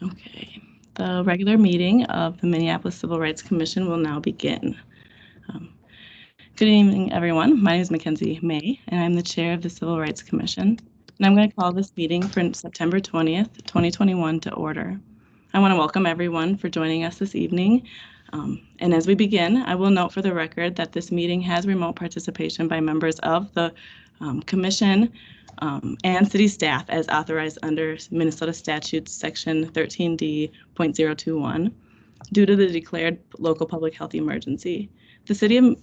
Okay, the regular meeting of the Minneapolis Civil Rights Commission will now begin. Good evening, everyone. My name is Mackenzie May, and I'm the chair of the Civil Rights Commission. And I'm going to call this meeting for September 20th, 2021 to order. I want to welcome everyone for joining us this evening. And as we begin, I will note for the record that this meeting has remote participation by members of the Commission and city staff as authorized under Minnesota Statutes Section 13D.021 due to the declared local public health emergency. The city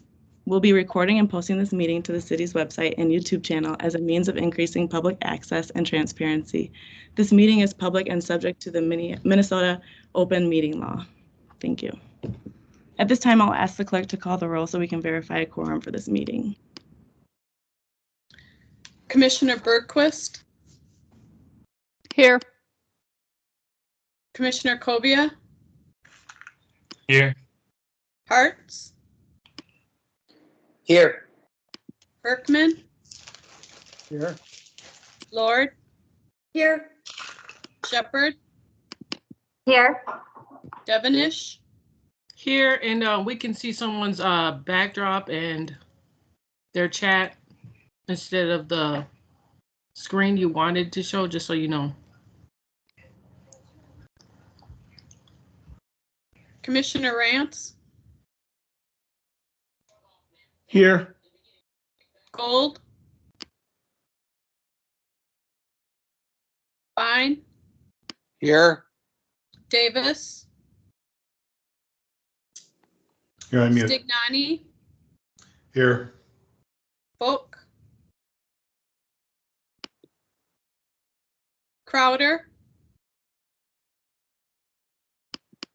will be recording and posting this meeting to the city's website and YouTube channel as a means of increasing public access and transparency. This meeting is public and subject to the Minnesota Open Meeting Law. Thank you. At this time, I'll ask the clerk to call the roll so we can verify a quorum for this meeting. Commissioner Bergquist. Here. Commissioner Cobia. Here. Hartz. Here. Berkman. Here. Lord. Here. Shepherd. Here. Devonish. Here, and we can see someone's backdrop and their chat instead of the screen you wanted to show, just so you know. Commissioner Rance. Here. Gold. Fine. Here. Davis. You're on mute. Stignani. Here. Book. Crowder.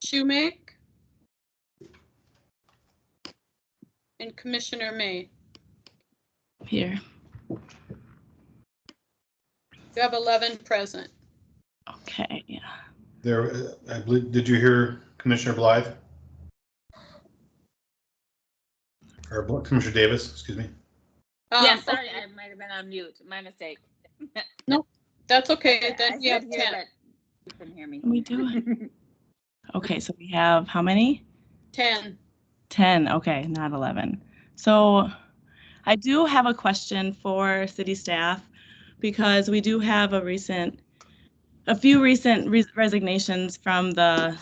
Shoemake. And Commissioner May. Here. You have 11 present. Okay, yeah. There, I believe. Did you hear Commissioner Blythe? Or Commissioner Davis? Excuse me. Yeah, sorry, I might have been on mute. My mistake. No, that's okay. I Then you have said 10. here, but you couldn't hear me. We do. Okay, so we have how many? 10. 10. Okay, not 11. So I do have a question for city staff because we do have a few recent resignations from a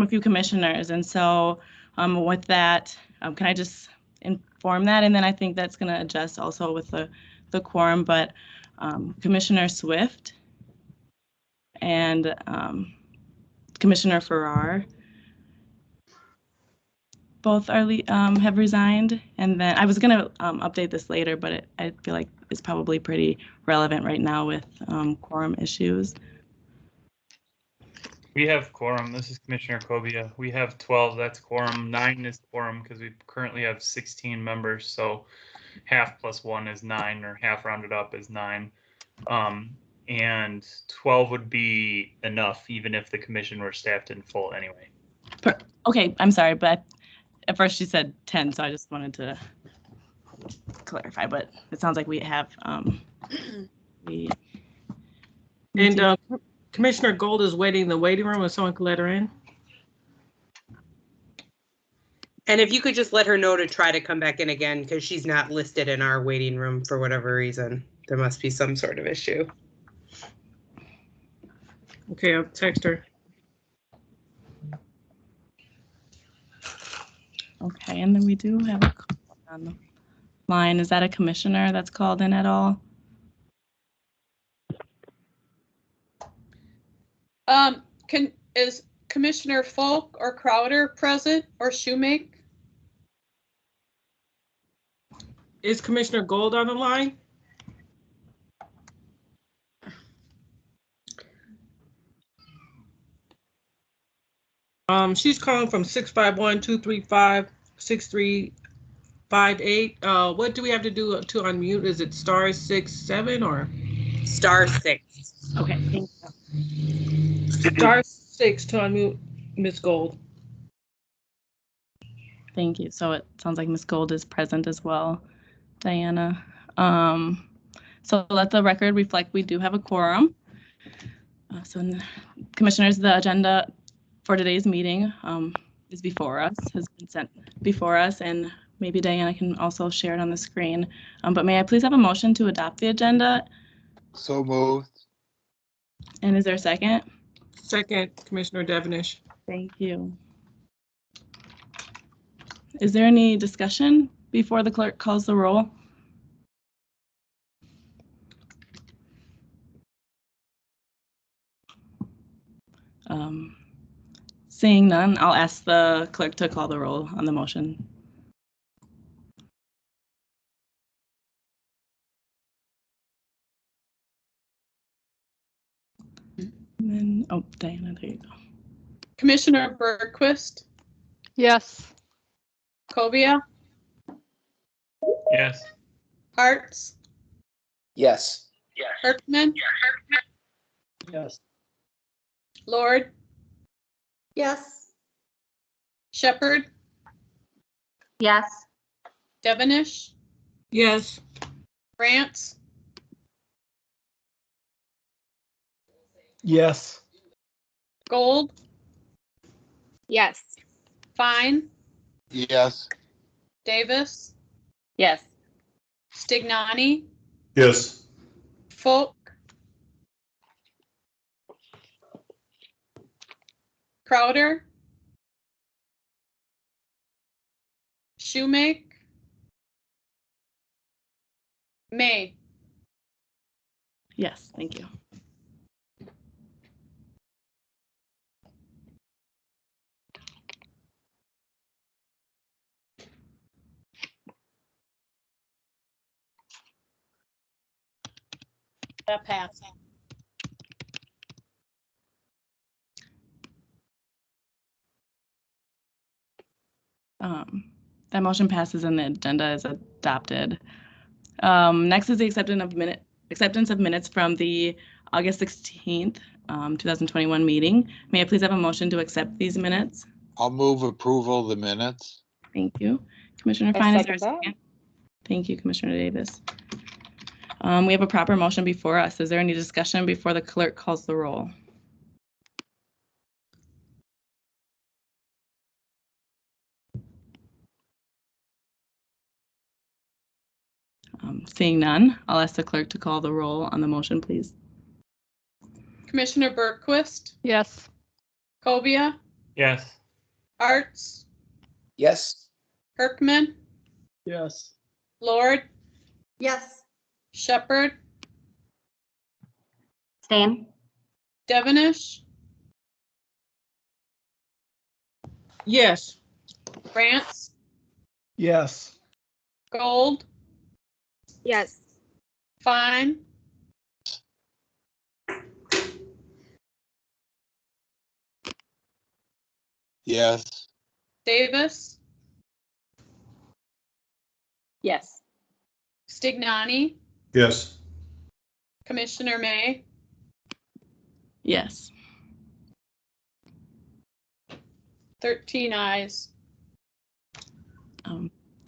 few commissioners, and so with that, can I just inform that? And then I think that's going to adjust also with the quorum, but Commissioner Swift and Commissioner Farrar both are have resigned. And then I was going to update this later, but I feel like it's probably pretty relevant right now with quorum issues. We have quorum. This is Commissioner Cobia. We have 12. That's quorum. 9 is quorum because we currently have 16 members. So half plus 1 is 9, or half rounded up is 9. And 12 would be enough, even if the commission were staffed in full anyway. Okay, I'm sorry, but at first she said 10, so I just wanted to clarify. But it sounds like we have Commissioner Gold is waiting in the waiting room, if someone could let her in. And if you could just let her know to try to come back in again, because she's not listed in our waiting room for whatever reason. There must be some sort of issue. Okay, I'll text her. Okay, and then we do have a call on the line. Is that a commissioner that's called in at all? Is Commissioner Folk or Crowder present, or Shoemake? Is Commissioner Gold on the line? She's calling from 651-235-6358. What do we have to do to unmute? Is it *67 or? *6. Okay, thank you. *6 to unmute Ms. Gold. Thank you. So it sounds like Ms. Gold is present as well, Diana. So let the record reflect we do have a quorum. Commissioners, the agenda for today's meeting is before us, has been sent before us, and maybe Diana can also share it on the screen. But may I please have a motion to adopt the agenda? So moved. And is there a second? Second, Commissioner Devenish. Thank you. Is there any discussion before the clerk calls the roll? Seeing none, I'll ask the clerk to call the roll on the motion. And then, oh, Diana, there you go. Commissioner Bergquist, Yes. Cobia, Yes. Hartz, Yes. Herkman, Yes. Lord, Yes. Shepherd, Yes. Devenish, Yes. France, Yes. Gold, Yes. Fine, Yes. Davis, Yes. Stignani, Yes. Folk, Crowder, Shoemake, May. Yes, thank you. That passed. That motion passes and the agenda is adopted. Next is the acceptance of minutes from the August 16th, 2021 meeting. May I please have a motion to accept these minutes? I'll move approval of the minutes. Thank you. Commissioner I Fine, is there a second that. second? Thank you, Commissioner Davis. We have a proper motion before us. Is there any discussion before the clerk calls the roll? Seeing none, I'll ask the clerk to call the roll on the motion, please. Commissioner Bergquist, Yes. Cobia, Yes. Arts, Yes. Herkman, Yes. Lord, Yes. Shepherd, Same. Devenish, Yes. France, Yes. Gold, Yes. Fine, Yes. Davis, Yes. Stignani, Yes. Commissioner May. Yes. 13 ayes.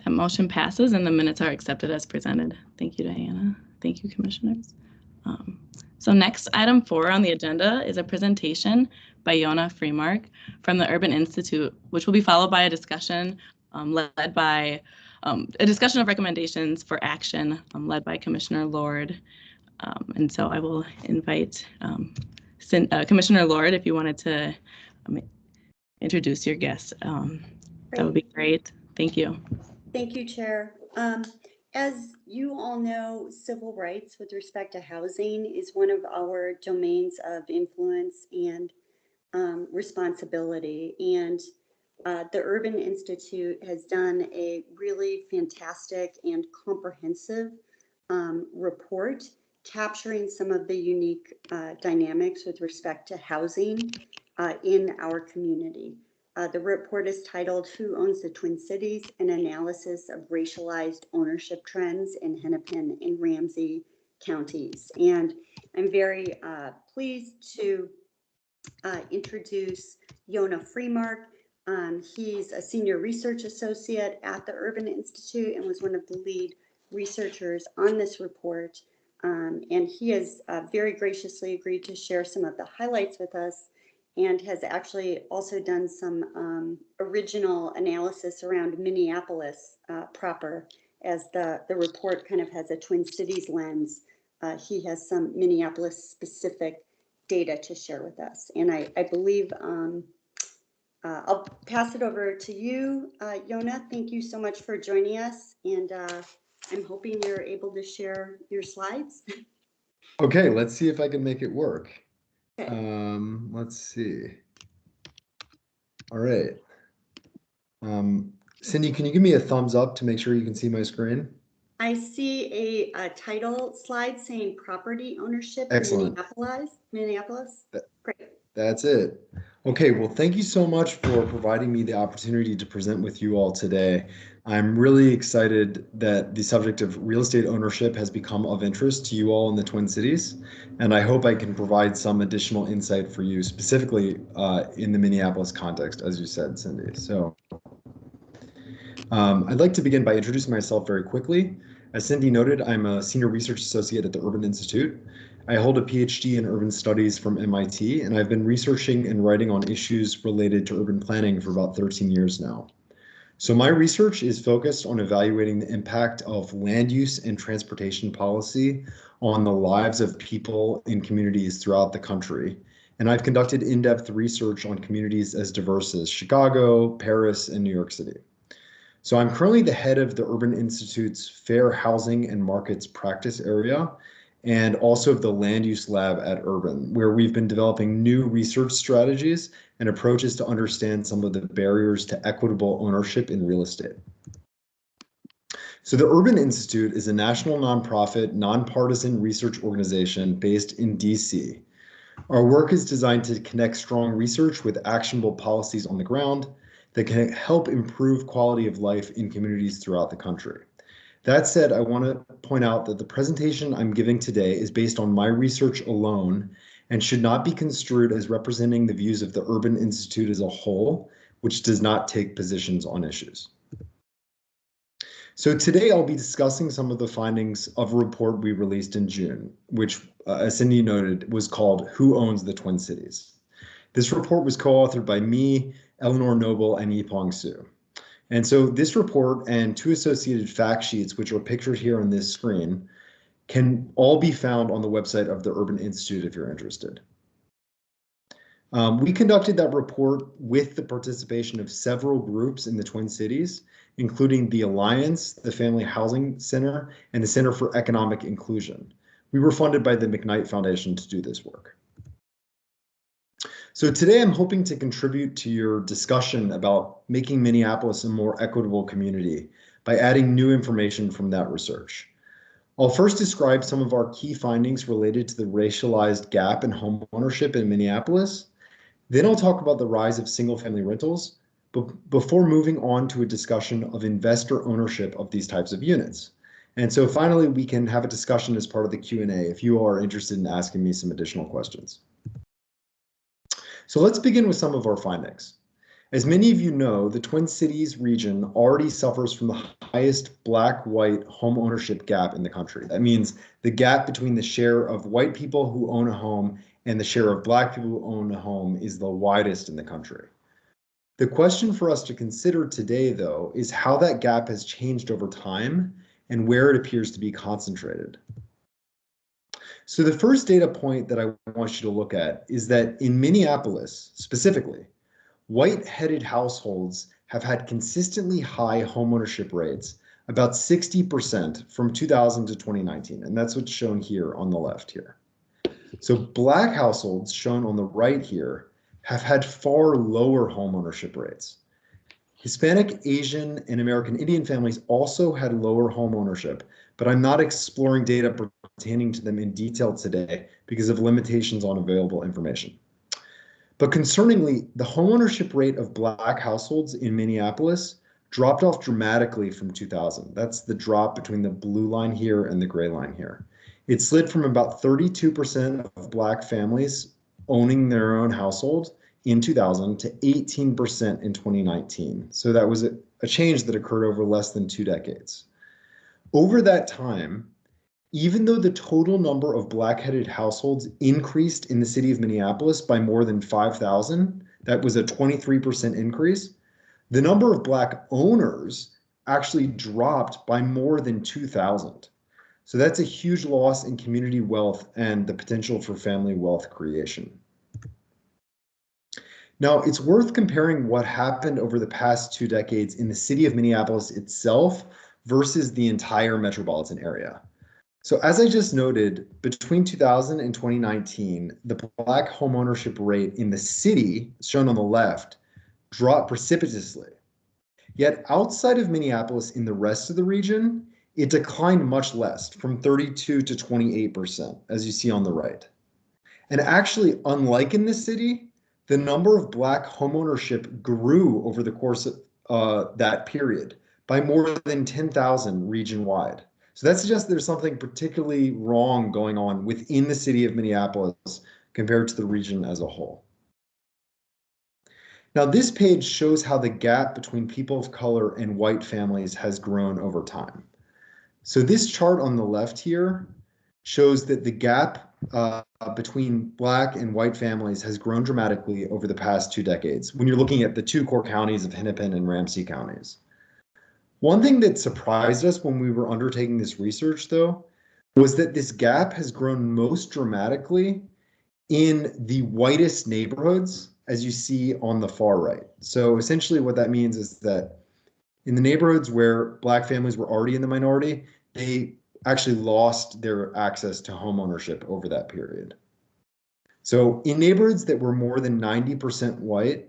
That motion passes and the minutes are accepted as presented. Thank you, Diana. Thank you, commissioners. So next, item 4 on the agenda is a presentation by Yona Freemark from the Urban Institute, which will be followed by a discussion led by a discussion of recommendations for action led by Commissioner Lord. And so I will invite Commissioner Lord, if you wanted to introduce your guest, that would be great. Thank you. Thank you, Chair. As you all know, civil rights with respect to housing is one of our domains of influence and responsibility. And the Urban Institute has done a really fantastic and comprehensive report capturing some of the unique dynamics with respect to housing in our community. The report is titled "Who Owns the Twin Cities? An Analysis of Racialized Ownership Trends in Hennepin and Ramsey Counties." And I'm very pleased to introduce Yona Freemark. He's a senior research associate at the Urban Institute and was one of the lead researchers on this report. And he has very graciously agreed to share some of the highlights with us, and has actually also done some original analysis around Minneapolis proper, as the report kind of has a Twin Cities lens. He has some Minneapolis specific data to share with us. And I believe I'll pass it over to you, Yona. Thank you so much for joining us. And I'm hoping you're able to share your slides. Okay, let's see if I can make it work. Okay. Let's see. All right. Cindy, can you give me a thumbs up to make sure you can see my screen? I see a title slide saying property ownership Excellent. in Minneapolis. Great. That's it. Okay, well, thank you so much for providing me the opportunity to present with you all today. I'm really excited that the subject of real estate ownership has become of interest to you all in the Twin Cities, and I hope I can provide some additional insight for you, specifically in the Minneapolis context, as you said, Cindy. So I'd like to begin by introducing myself very quickly. As Cindy noted, I'm a senior research associate at the Urban Institute. I hold a PhD in urban studies from MIT, and I've been researching and writing on issues related to urban planning for about 13 years now. So my research is focused on evaluating the impact of land use and transportation policy on the lives of people in communities throughout the country. And I've conducted in-depth research on communities as diverse as Chicago, Paris, and New York City. So I'm currently the head of the Urban Institute's Fair Housing and Markets practice area, and also of the Land Use Lab at Urban, where we've been developing new research strategies and approaches to understand some of the barriers to equitable ownership in real estate. So the Urban Institute is a national nonprofit, nonpartisan research organization based in DC. Our work is designed to connect strong research with actionable policies on the ground that can help improve quality of life in communities throughout the country. That said, I want to point out that the presentation I'm giving today is based on my research alone and should not be construed as representing the views of the Urban Institute as a whole, which does not take positions on issues. So today I'll be discussing some of the findings of a report we released in June, which, as Cindy noted, was called Who Owns the Twin Cities? This report was co-authored by me, Eleanor Noble, and Yipong Su. And so this report and two associated fact sheets, which are pictured here on this screen, can all be found on the website of the Urban Institute if you're interested. We conducted that report with the participation of several groups in the Twin Cities, including the Alliance, the Family Housing Center, and the Center for Economic Inclusion. We were funded by the McKnight Foundation to do this work. So today I'm hoping to contribute to your discussion about making Minneapolis a more equitable community by adding new information from that research. I'll first describe some of our key findings related to the racialized gap in home ownership in Minneapolis. Then I'll talk about the rise of single-family rentals, before moving on to a discussion of investor ownership of these types of units. And so finally, we can have a discussion as part of the Q&A if you are interested in asking me some additional questions. So let's begin with some of our findings. As many of you know, the Twin Cities region already suffers from the highest Black-white home ownership gap in the country. That means the gap between the share of white people who own a home and the share of Black people who own a home is the widest in the country. The question for us to consider today, though, is how that gap has changed over time and where it appears to be concentrated. So the first data point that I want you to look at is that in Minneapolis, specifically, white-headed households have had consistently high homeownership rates, about 60% from 2000 to 2019, and that's what's shown here on the left here. So Black households, shown on the right here, have had far lower homeownership rates. Hispanic, Asian, and American Indian families also had lower homeownership, but I'm not exploring data pertaining to them in detail today because of limitations on available information. But concerningly, the homeownership rate of Black households in Minneapolis dropped off dramatically from 2000. That's the drop between the blue line here and the gray line here. It slid from about 32% of Black families owning their own household in 2000 to 18% in 2019. So that was a change that occurred over less than 2 decades. Over that time, even though the total number of Black-headed households increased in the city of Minneapolis by more than 5,000, that was a 23% increase, the number of Black owners actually dropped by more than 2,000. So that's a huge loss in community wealth and the potential for family wealth creation. Now, it's worth comparing what happened over the past 2 decades in the city of Minneapolis itself versus the entire metropolitan area. So as I just noted, between 2000 and 2019, the Black homeownership rate in the city, shown on the left, dropped precipitously. Yet outside of Minneapolis in the rest of the region, it declined much less, from 32 to 28%, as you see on the right. And actually, unlike in the city, the number of Black homeownership grew over the course of that period by more than 10,000 region-wide. So that suggests there's something particularly wrong going on within the city of Minneapolis compared to the region as a whole. Now, this page shows how the gap between people of color and white families has grown over time. So this chart on the left here shows that the gap between Black and white families has grown dramatically over the past 2 decades when you're looking at the 2 core counties of Hennepin and Ramsey counties. One thing that surprised us when we were undertaking this research, though, was that this gap has grown most dramatically in the whitest neighborhoods, as you see on the far right. So essentially what that means is that in the neighborhoods where Black families were already in the minority, they actually lost their access to home ownership over that period. So in neighborhoods that were more than 90% white,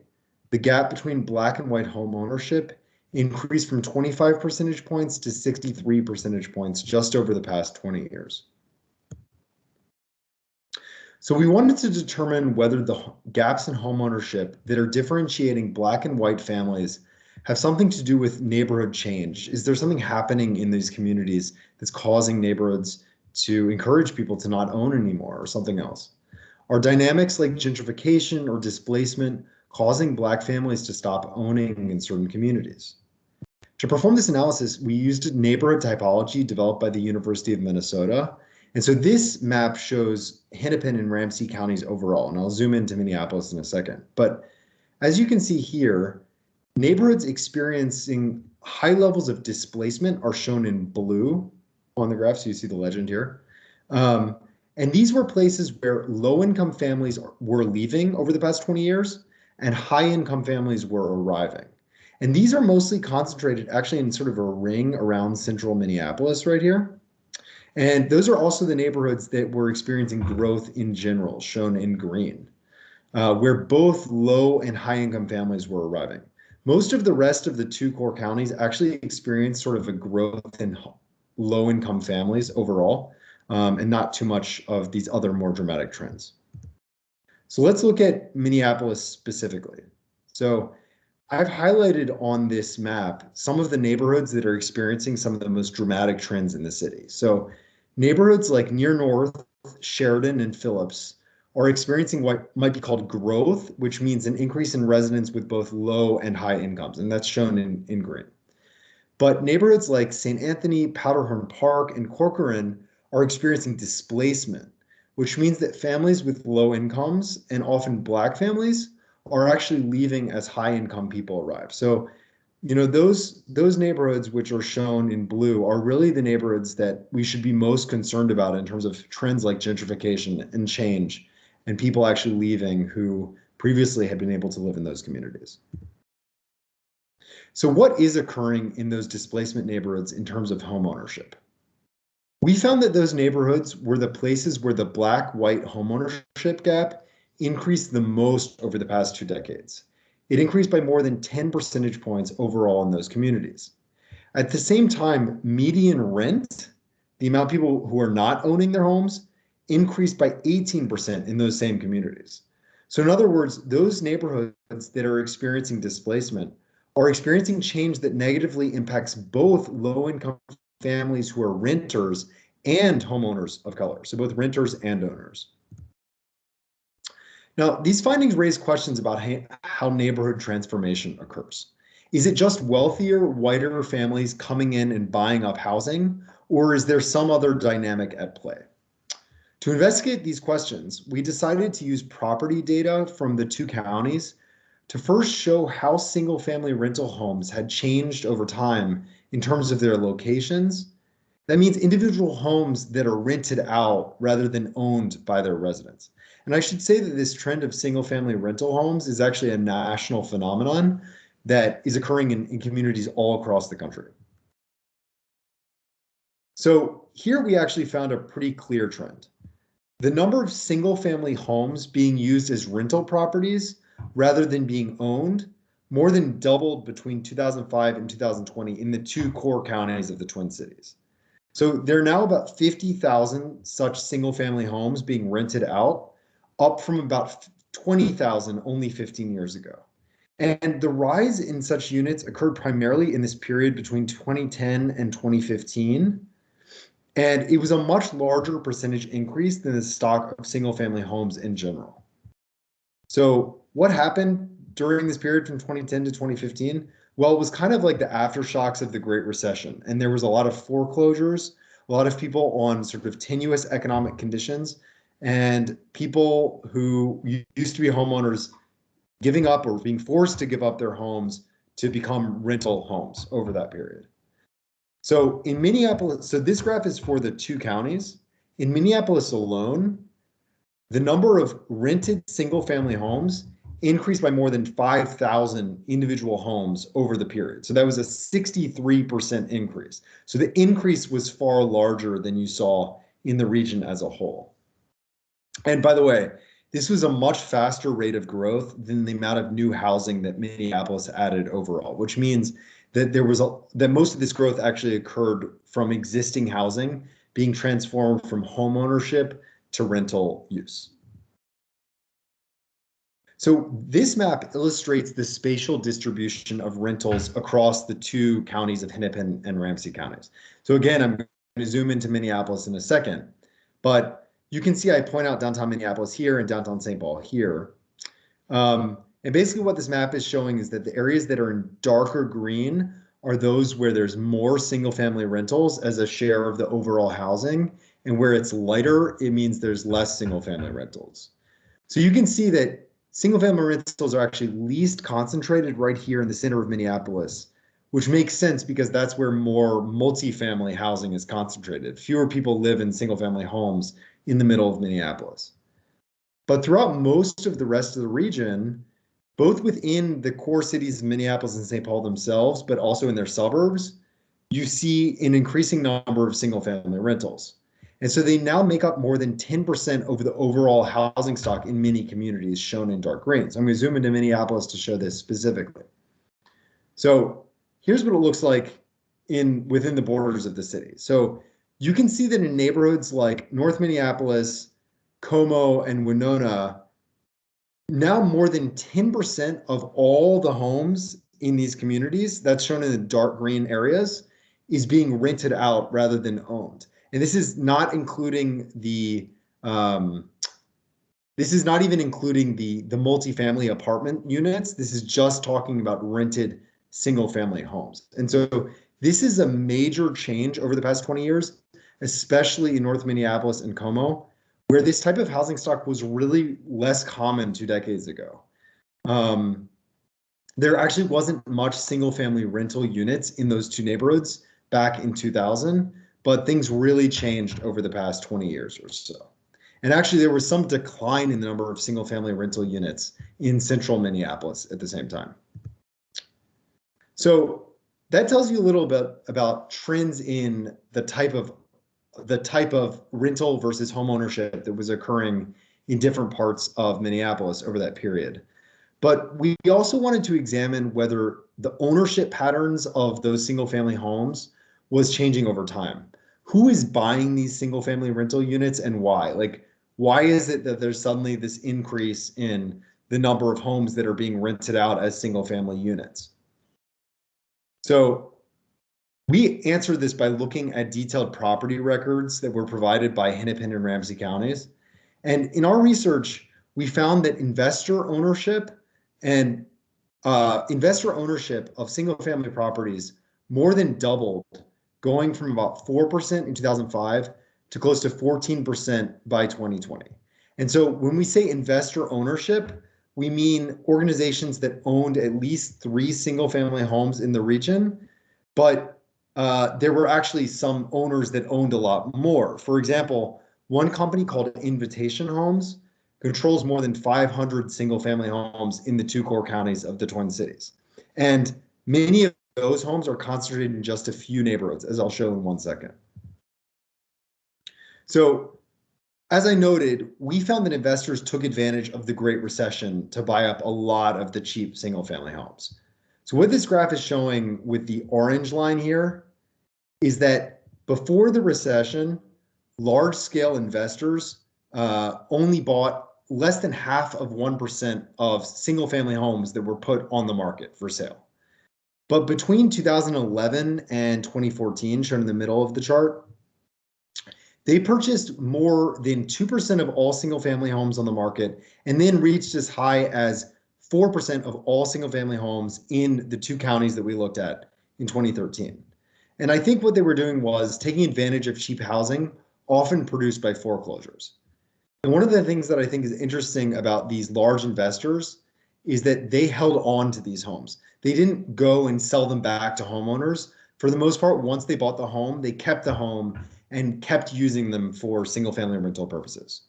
the gap between Black and white home ownership increased from 25 percentage points to 63 percentage points just over the past 20 years. So we wanted to determine whether the gaps in home ownership that are differentiating Black and white families have something to do with neighborhood change. Is there something happening in these communities that's causing neighborhoods to encourage people to not own anymore, or something else? Are dynamics like gentrification or displacement causing Black families to stop owning in certain communities? To perform this analysis, we used a neighborhood typology developed by the University of Minnesota. And so this map shows Hennepin and Ramsey counties overall, and I'll zoom into Minneapolis in a second. But as you can see here, neighborhoods experiencing high levels of displacement are shown in blue on the graph, so you see the legend here. And these were places where low-income families were leaving over the past 20 years, and high-income families were arriving. And these are mostly concentrated actually in sort of a ring around central Minneapolis right here. And those are also the neighborhoods that were experiencing growth in general, shown in green, where both low and high income families were arriving. Most of the rest of the 2 core counties actually experienced sort of a growth in low income families overall, and not too much of these other more dramatic trends. So let's look at Minneapolis specifically. So I've highlighted on this map some of the neighborhoods that are experiencing some of the most dramatic trends in the city. So neighborhoods like Near North, Sheridan, and Phillips are experiencing what might be called growth, which means an increase in residents with both low and high incomes, and that's shown in green. But neighborhoods like St. Anthony, Powderhorn Park, and Corcoran are experiencing displacement, which means that families with low incomes, and often Black families, are actually leaving as high income people arrive. So, you know, those neighborhoods which are shown in blue are really the neighborhoods that we should be most concerned about in terms of trends like gentrification and change, and people actually leaving who previously had been able to live in those communities. So what is occurring in those displacement neighborhoods in terms of home ownership? We found that those neighborhoods were the places where the Black-white homeownership gap increased the most over the past 2 decades. It increased by more than 10 percentage points overall in those communities. At the same time, median rent, the amount of people who are not owning their homes, increased by 18% in those same communities. So in other words, those neighborhoods that are experiencing displacement are experiencing change that negatively impacts both low-income families who are renters and homeowners of color, so both renters and owners. Now, these findings raise questions about how neighborhood transformation occurs. Is it just wealthier, whiter families coming in and buying up housing, or is there some other dynamic at play? To investigate these questions, we decided to use property data from the 2 counties to first show how single-family rental homes had changed over time in terms of their locations. That means individual homes that are rented out rather than owned by their residents. And I should say that this trend of single-family rental homes is actually a national phenomenon that is occurring in communities all across the country. So here we actually found a pretty clear trend. The number of single-family homes being used as rental properties rather than being owned more than doubled between 2005 and 2020 in the 2 core counties of the Twin Cities. So there are now about 50,000 such single-family homes being rented out, up from about 20,000 only 15 years ago. And the rise in such units occurred primarily in this period between 2010 and 2015. And it was a much larger percentage increase than the stock of single-family homes in general. So what happened during this period from 2010 to 2015? Well, it was kind of like the aftershocks of the Great Recession. And there was a lot of foreclosures, a lot of people on sort of tenuous economic conditions, and people who used to be homeowners giving up or being forced to give up their homes to become rental homes over that period. So in Minneapolis, so this graph is for the 2 counties. In Minneapolis alone, the number of rented single-family homes increased by more than 5,000 individual homes over the period. So that was a 63% increase. So the increase was far larger than you saw in the region as a whole. And by the way, this was a much faster rate of growth than the amount of new housing that Minneapolis added overall, which means that that most of this growth actually occurred from existing housing being transformed from home ownership to rental use. So this map illustrates the spatial distribution of rentals across the 2 counties of Hennepin and Ramsey counties. So again, I'm going to zoom into Minneapolis in a second, but you can see I point out downtown Minneapolis here and downtown St. Paul here. And basically what this map is showing is that the areas that are in darker green are those where there's more single-family rentals as a share of the overall housing, and where it's lighter, it means there's less single-family rentals. So you can see that single-family rentals are actually least concentrated right here in the center of Minneapolis, which makes sense because that's where more multifamily housing is concentrated. Fewer people live in single-family homes in the middle of Minneapolis. But throughout most of the rest of the region, both within the core cities of Minneapolis and St. Paul themselves, but also in their suburbs, you see an increasing number of single-family rentals. And so they now make up more than 10% of the overall housing stock in many communities, shown in dark green. So I'm going to zoom into Minneapolis to show this specifically. So here's what it looks like within the borders of the city. So you can see that in neighborhoods like North Minneapolis, Como, and Winona, now more than 10% of all the homes in these communities, that's shown in the dark green areas, is being rented out rather than owned. And this is not including this is not even including the multifamily apartment units. This is just talking about rented single-family homes. And so this is a major change over the past 20 years, especially in North Minneapolis and Como, where this type of housing stock was really less common 2 decades ago. There actually wasn't much single-family rental units in those 2 neighborhoods back in 2000, but things really changed over the past 20 years or so. And actually, there was some decline in the number of single-family rental units in central Minneapolis at the same time. So that tells you a little bit about trends in the type of rental versus home ownership that was occurring in different parts of Minneapolis over that period. But we also wanted to examine whether the ownership patterns of those single-family homes was changing over time. Who is buying these single-family rental units and why? Like, why is it that there's suddenly this increase in the number of homes that are being rented out as single-family units? So we answered this by looking at detailed property records that were provided by Hennepin and Ramsey counties. And in our research, we found that investor ownership and investor ownership of single-family properties more than doubled, going from about 4% in 2005 to close to 14% by 2020. And so when we say investor ownership, we mean organizations that owned at least 3 single-family homes in the region, but there were actually some owners that owned a lot more. For example, one company called Invitation Homes controls more than 500 single-family homes in the 2 core counties of the Twin Cities. And many of those homes are concentrated in just a few neighborhoods, as I'll show in 1 second. So, as I noted, we found that investors took advantage of the Great Recession to buy up a lot of the cheap single-family homes. So what this graph is showing with the orange line here is that before the recession, large-scale investors only bought less than half of 1% of single-family homes that were put on the market for sale. But between 2011 and 2014, shown in the middle of the chart, they purchased more than 2% of all single-family homes on the market, and then reached as high as 4% of all single-family homes in the 2 counties that we looked at in 2013. And I think what they were doing was taking advantage of cheap housing, often produced by foreclosures. And one of the things that I think is interesting about these large investors is that they held on to these homes. They didn't go and sell them back to homeowners. For the most part, once they bought the home, they kept the home and kept using them for single-family rental purposes.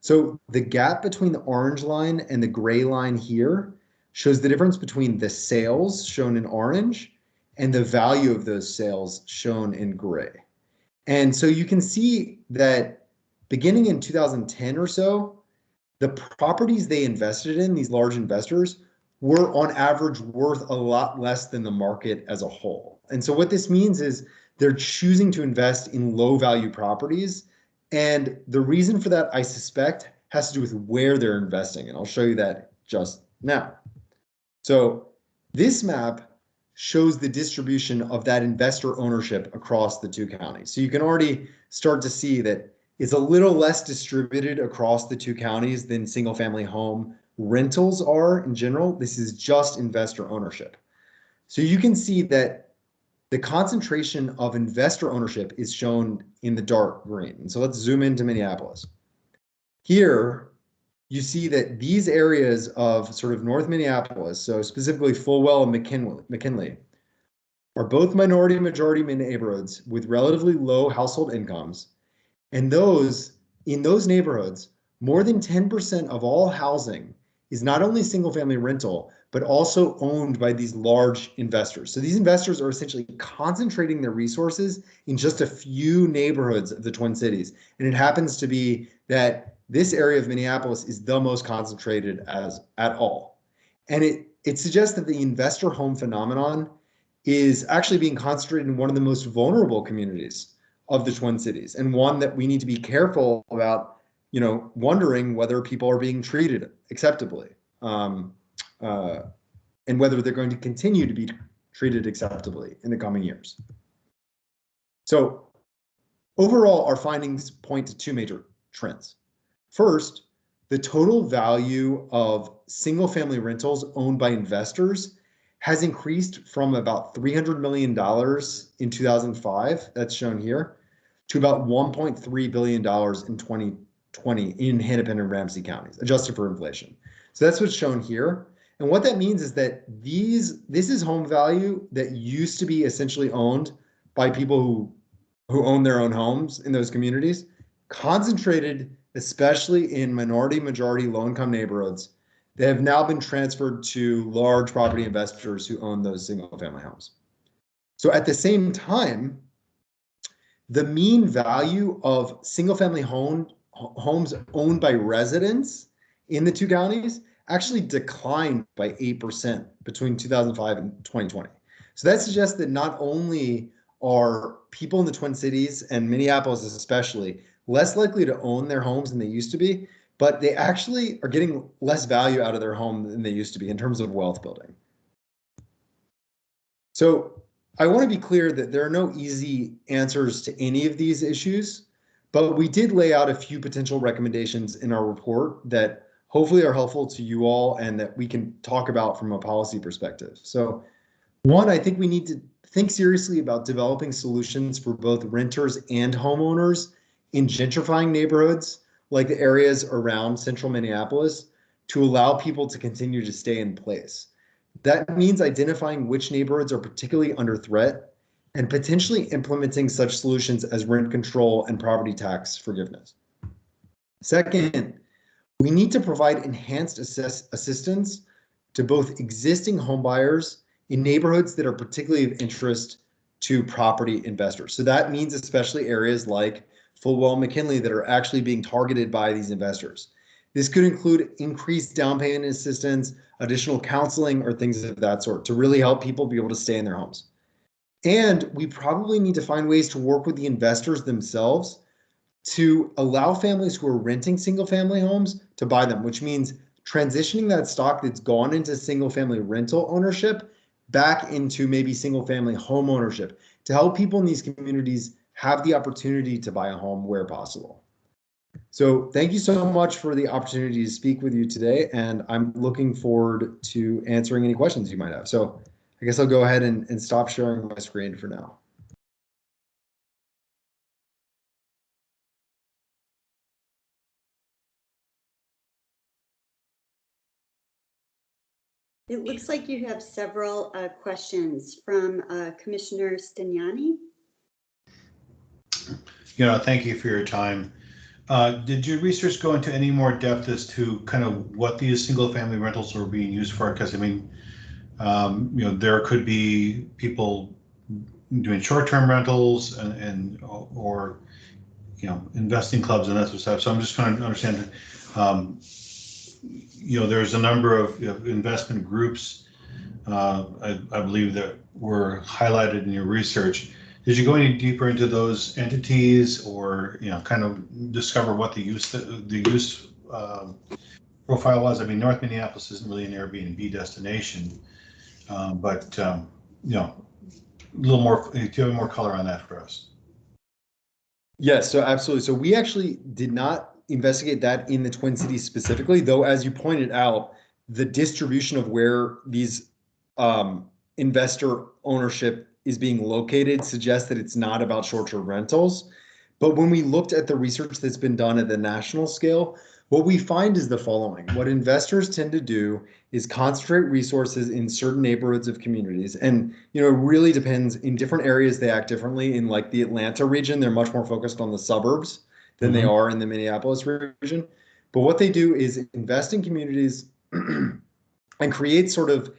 So the gap between the orange line and the gray line here shows the difference between the sales, shown in orange, and the value of those sales, shown in gray. And so you can see that beginning in 2010 or so, the properties they invested in, these large investors, were on average worth a lot less than the market as a whole. And so what this means is they're choosing to invest in low value properties. And the reason for that, I suspect, has to do with where they're investing. And I'll show you that just now. So this map shows the distribution of that investor ownership across the 2 counties. So you can already start to see that it's a little less distributed across the 2 counties than single family home rentals are in general. This is just investor ownership. So you can see that the concentration of investor ownership is shown in the dark green. And so let's zoom into Minneapolis. Here, you see that these areas of sort of North Minneapolis, so specifically Fulwell and McKinley, are both minority and majority neighborhoods with relatively low household incomes. And in those neighborhoods, more than 10% of all housing is not only single family rental, but also owned by these large investors. So these investors are essentially concentrating their resources in just a few neighborhoods of the Twin Cities. And it happens to be that this area of Minneapolis is the most concentrated at all. And it suggests that the investor home phenomenon is actually being concentrated in one of the most vulnerable communities of the Twin Cities, and one that we need to be careful about, wondering whether people are being treated acceptably, and whether they're going to continue to be treated acceptably in the coming years. So overall, our findings point to 2 major trends. First, the total value of single-family rentals owned by investors has increased from about $300 million in 2005, that's shown here, to about $1.3 billion in 2020 in Hennepin and Ramsey counties, adjusted for inflation. So that's what's shown here. And what that means is that this is home value that used to be essentially owned by people who own their own homes in those communities, concentrated especially in minority, majority, low-income neighborhoods that have now been transferred to large property investors who own those single-family homes. So at the same time, the mean value of single-family homes owned by residents in the 2 counties actually declined by 8% between 2005 and 2020. So that suggests that not only are people in the Twin Cities and Minneapolis especially less likely to own their homes than they used to be, but they actually are getting less value out of their home than they used to be in terms of wealth building. So I want to be clear that there are no easy answers to any of these issues, but we did lay out a few potential recommendations in our report that hopefully are helpful to you all and that we can talk about from a policy perspective. So one, I think we need to think seriously about developing solutions for both renters and homeowners in gentrifying neighborhoods like the areas around central Minneapolis to allow people to continue to stay in place. That means identifying which neighborhoods are particularly under threat and potentially implementing such solutions as rent control and property tax forgiveness. Second, we need to provide enhanced assistance to both existing homebuyers in neighborhoods that are particularly of interest to property investors. So that means especially areas like Fulwell, McKinley that are actually being targeted by these investors. This could include increased down payment assistance, additional counseling, or things of that sort to really help people be able to stay in their homes. And we probably need to find ways to work with the investors themselves to allow families who are renting single family homes to buy them, which means transitioning that stock that's gone into single family rental ownership back into maybe single family home ownership to help people in these communities have the opportunity to buy a home where possible. So thank you so much for the opportunity to speak with you today, and I'm looking forward to answering any questions you might have. So I guess I'll go ahead and stop sharing my screen for now. It looks like you have several questions from Commissioner Stignani. Thank you for your time. Did your research go into any more depth as to kind of what these single family rentals were being used for? Because I mean, there could be people doing short-term rentals or investing clubs and that sort of stuff. So I'm just trying to understand. There's a number of investment groups, I believe, that were highlighted in your research. Did you go any deeper into those entities, or kind of discover what the use profile was? I mean, North Minneapolis isn't really an Airbnb destination, but a little more. Do you have more color on that for us? Yes, so absolutely. So we actually did not investigate that in the Twin Cities specifically, though, as you pointed out, the distribution of where these investor ownership is being located suggests that it's not about short-term rentals. But when we looked at the research that's been done at the national scale, what we find is the following. What investors tend to do is concentrate resources in certain neighborhoods of communities. And, it really depends. In different areas, they act differently. In like the Atlanta region, they're much more focused on the suburbs than they are in the Minneapolis region. But what they do is invest in communities and create sort of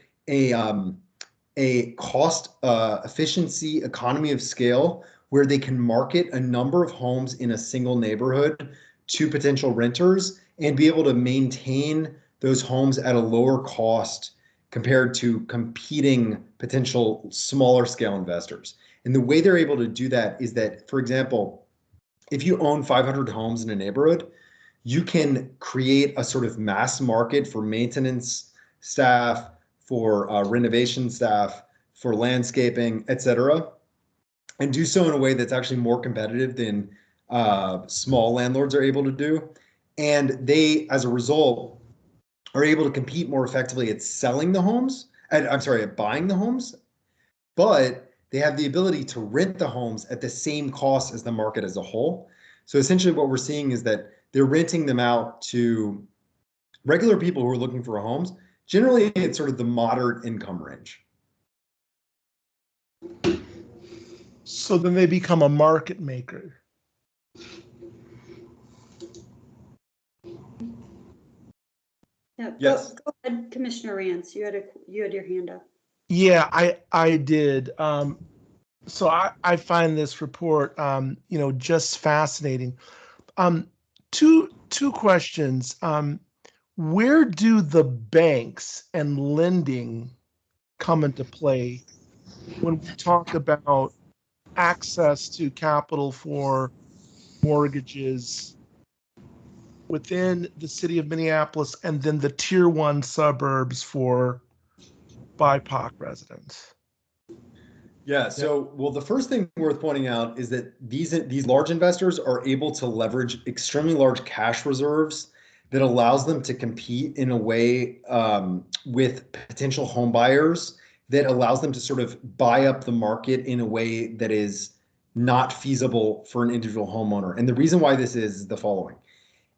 a cost efficiency economy of scale where they can market a number of homes in a single neighborhood to potential renters and be able to maintain those homes at a lower cost compared to competing potential smaller scale investors. And the way they're able to do that is that, for example, if you own 500 homes in a neighborhood, you can create a sort of mass market for maintenance staff, for renovation staff, for landscaping, et cetera, and do so in a way that's actually more competitive than small landlords are able to do. And they, as a result, are able to compete more effectively at selling the homes, at buying the homes, but they have the ability to rent the homes at the same cost as the market as a whole. So essentially what we're seeing is that they're renting them out to regular people who are looking for homes. Generally, it's sort of the moderate income range. So then they become a market maker. Yeah, Yes. go ahead, Commissioner Rance. You had your hand up. Yeah, I did. So I find this report, just fascinating. Two questions. Where do the banks and lending come into play when we talk about access to capital for mortgages within the city of Minneapolis and then the tier 1 suburbs for BIPOC residents? Yeah, so, well, the first thing worth pointing out is that these large investors are able to leverage extremely large cash reserves that allows them to compete in a way with potential home buyers that allows them to sort of buy up the market in a way that is not feasible for an individual homeowner. And the reason why this is the following.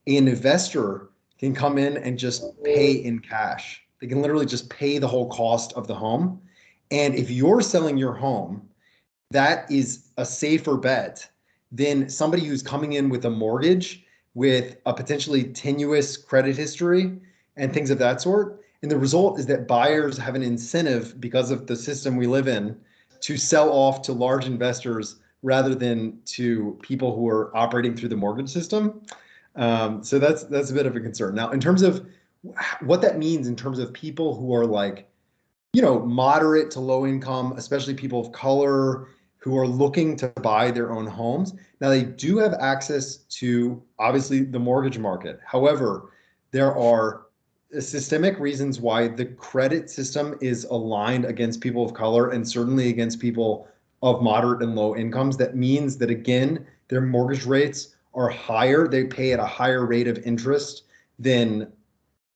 An investor can come in and just pay in cash. They can literally just pay the whole cost of the home. And if you're selling your home, that is a safer bet than somebody who's coming in with a mortgage with a potentially tenuous credit history and things of that sort. And the result is that buyers have an incentive, because of the system we live in, to sell off to large investors rather than to people who are operating through the mortgage system. So that's a bit of a concern. Now, in terms of what that means in terms of people who are like, you know, moderate to low income, especially people of color who are looking to buy their own homes. Now, they do have access to, obviously, the mortgage market. However, there are systemic reasons why the credit system is aligned against people of color and certainly against people of moderate and low incomes. That means that, again, their mortgage rates are higher. They pay at a higher rate of interest than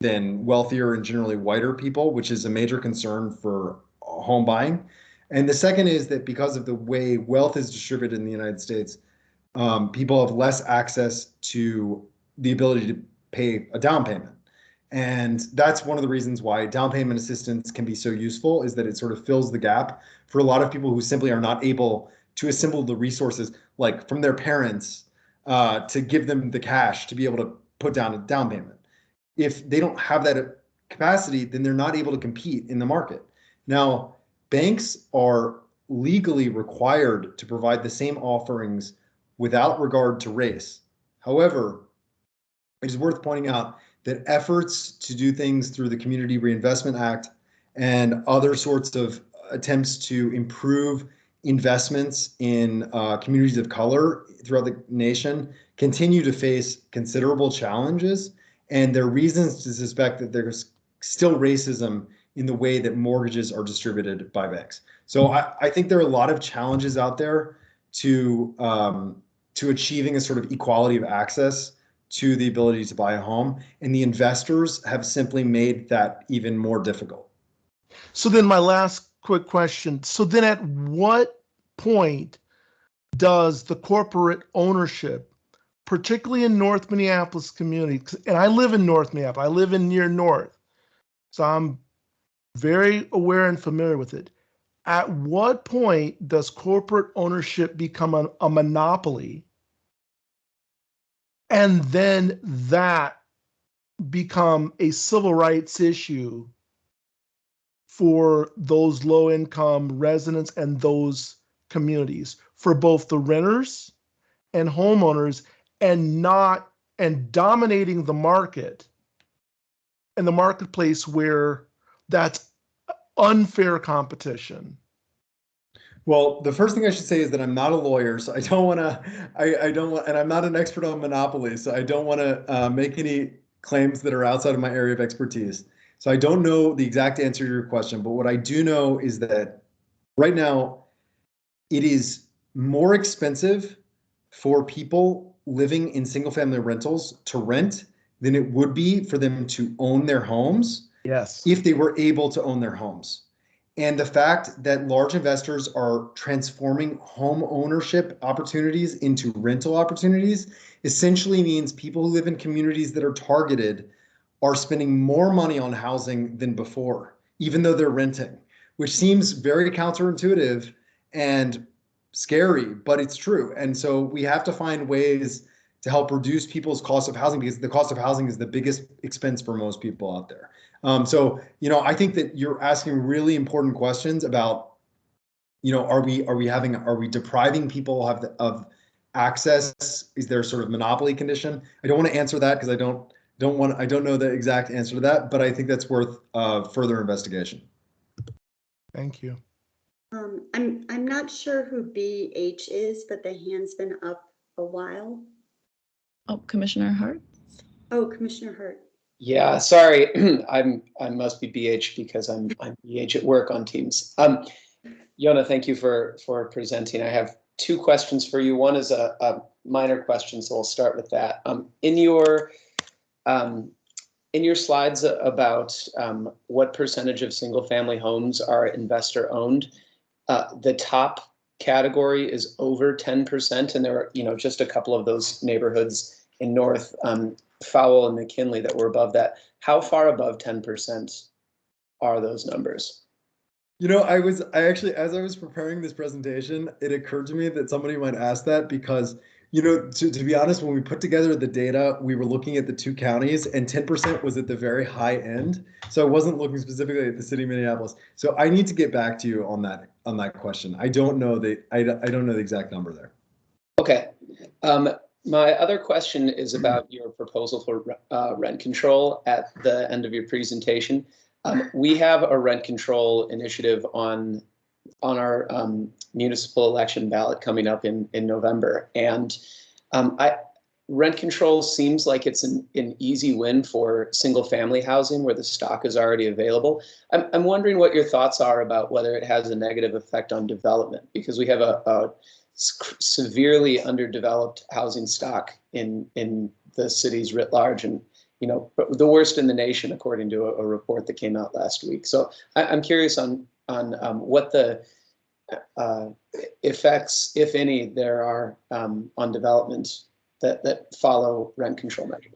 wealthier and generally whiter people, which is a major concern for home buying. And the second is that because of the way wealth is distributed in the United States, people have less access to the ability to pay a down payment. And that's one of the reasons why down payment assistance can be so useful, is that it sort of fills the gap for a lot of people who simply are not able to assemble the resources, like from their parents, to give them the cash to be able to put down a down payment. If they don't have that capacity, then they're not able to compete in the market. Now, banks are legally required to provide the same offerings without regard to race. However, it is worth pointing out that efforts to do things through the Community Reinvestment Act and other sorts of attempts to improve investments in communities of color throughout the nation continue to face considerable challenges. And there are reasons to suspect that there's still racism in the way that mortgages are distributed by banks. So I think there are a lot of challenges out there to achieving a sort of equality of access to the ability to buy a home. And the investors have simply made that even more difficult. So then my last quick question. So then at what point does the corporate ownership, particularly in North Minneapolis community, and I live in North Minneapolis, I live in near North, so I'm very aware and familiar with it. At what point does corporate ownership become a monopoly, and then that become a civil rights issue for those low-income residents and those communities, for both the renters and homeowners, and dominating the market and the marketplace where that's unfair competition? Well, the first thing I should say is that I'm not a lawyer, so I don't want to, and I'm not an expert on monopoly, so I don't want to make any claims that are outside of my area of expertise. So I don't know the exact answer to your question, but what I do know is that right now it is more expensive for people living in single-family rentals to rent than it would be for them to own their homes. Yes. If they were able to own their homes. And the fact that large investors are transforming home ownership opportunities into rental opportunities essentially means people who live in communities that are targeted are spending more money on housing than before, even though they're renting, which seems very counterintuitive and scary, but it's true. And so we have to find ways to help reduce people's cost of housing, because the cost of housing is the biggest expense for most people out there. So, you know, I think that you're asking really important questions about, you know, are we depriving people of access? Is there a sort of monopoly condition? I don't want to answer that because I don't know the exact answer to that, but I think that's worth further investigation. Thank you. I'm not sure who BH is, but the hand's been up a while. Oh, Commissioner Hart. Oh, Commissioner Hart. Yeah, sorry, I must be BH because I'm BH at work on Teams. Yona, thank you for presenting. I have two questions for you. One is a minor question, so we'll start with that. In your In your slides about what percentage of single-family homes are investor-owned, the top category is over 10%, and there are, just a couple of those neighborhoods in North Fowle and McKinley that were above that. How far above 10% are those numbers? I actually, as I was preparing this presentation, it occurred to me that somebody might ask that because, to be honest, when we put together the data, we were looking at the two counties and 10% was at the very high end. So I wasn't looking specifically at the city of Minneapolis. So I need to get back to you on that question. I don't know I don't know the exact number there. Okay. My other question is about your proposal for rent control at the end of your presentation. We have a rent control initiative on our municipal election ballot coming up in November. And rent control seems like it's an easy win for single family housing where the stock is already available. I'm wondering what your thoughts are about whether it has a negative effect on development, because we have a severely underdeveloped housing stock in the cities writ large, and the worst in the nation, according to a report that came out last week. So I'm curious on what the effects, if any, there are on development that follow rent control measures.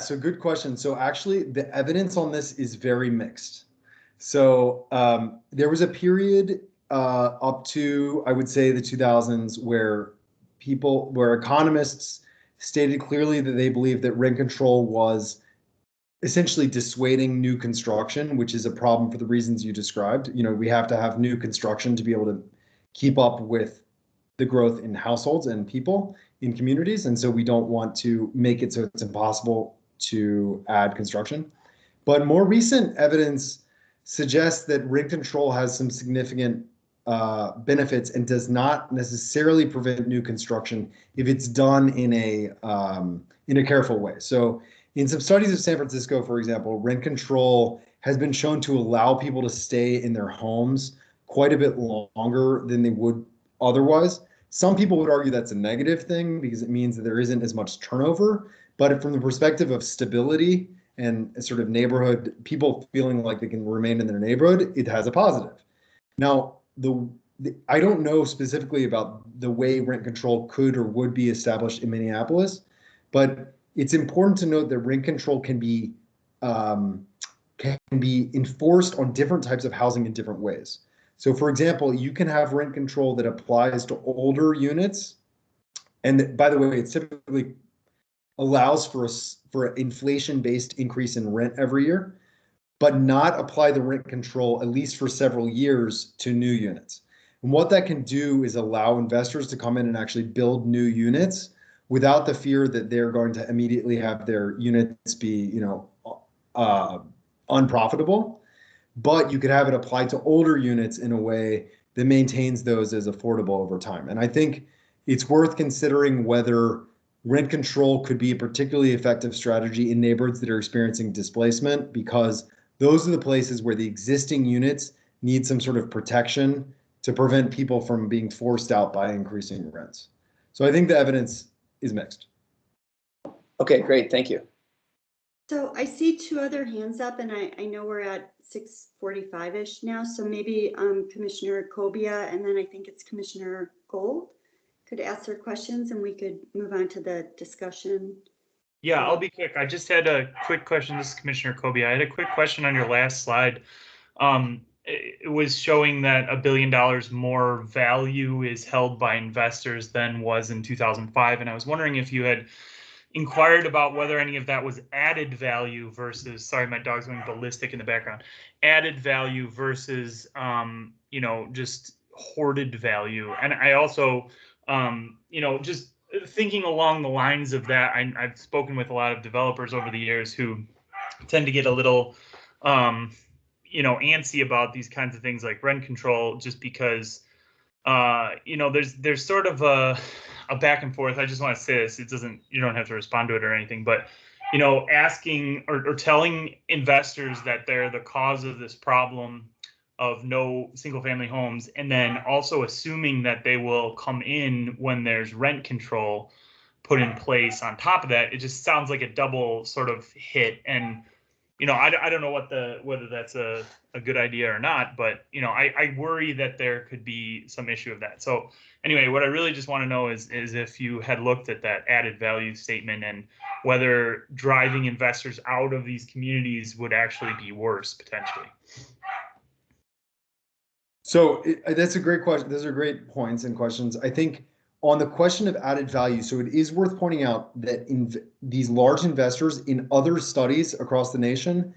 So good question. So actually, the evidence on this is very mixed. So there was a period up to, I would say, the 2000s where economists stated clearly that they believed that rent control was essentially dissuading new construction, which is a problem for the reasons you described. We have to have new construction to be able to keep up with the growth in households and people in communities. And so we don't want to make it so it's impossible to add construction. But more recent evidence suggests that rent control has some significant benefits and does not necessarily prevent new construction if it's done in a careful way. So in some studies of San Francisco, for example, rent control has been shown to allow people to stay in their homes quite a bit longer than they would otherwise. Some people would argue that's a negative thing because it means that there isn't as much turnover. But from the perspective of stability and a sort of neighborhood, people feeling like they can remain in their neighborhood, it has a positive. Now, I don't know specifically about the way rent control could or would be established in Minneapolis, but it's important to note that rent control can be enforced on different types of housing in different ways. So, for example, you can have rent control that applies to older units, and by the way, it typically allows for an inflation-based increase in rent every year, but not apply the rent control, at least for several years, to new units. And what that can do is allow investors to come in and actually build new units without the fear that they're going to immediately have their units be, unprofitable. But you could have it applied to older units in a way that maintains those as affordable over time. And I think it's worth considering whether rent control could be a particularly effective strategy in neighborhoods that are experiencing displacement, because those are the places where the existing units need some sort of protection to prevent people from being forced out by increasing rents. So I think the evidence is mixed. Okay, great. Thank you. So I see two other hands up, and I know we're at 6:45-ish now. So maybe Commissioner Cobia, and then I think it's Commissioner Gold could ask their questions, and we could move on to the discussion. Yeah, I'll be quick. I just had a quick question. This is Commissioner Cobia. I had a quick question on your last slide. It was showing that $1 billion more value is held by investors than was in 2005. And I was wondering if you had inquired about whether any of that was added value versus, sorry, my dog's going ballistic in the background, added value versus, just hoarded value. And I also, just thinking along the lines of that, I've spoken with a lot of developers over the years who tend to get a little, antsy about these kinds of things like rent control, just because, there's sort of a back and forth. I just want to say this. You don't have to respond to it or anything, but, asking or telling investors that they're the cause of this problem of no single family homes, and then also assuming that they will come in when there's rent control, put in place on top of that, it just sounds like a double sort of hit. And, you know, I don't know whether that's a good idea or not, but, you know, I worry that there could be some issue of that. So anyway, what I really just want to know is if you had looked at that added value statement and whether driving investors out of these communities would actually be worse potentially. So that's a great question. Those are great points and questions. I think on the question of added value, so it is worth pointing out that these large investors in other studies across the nation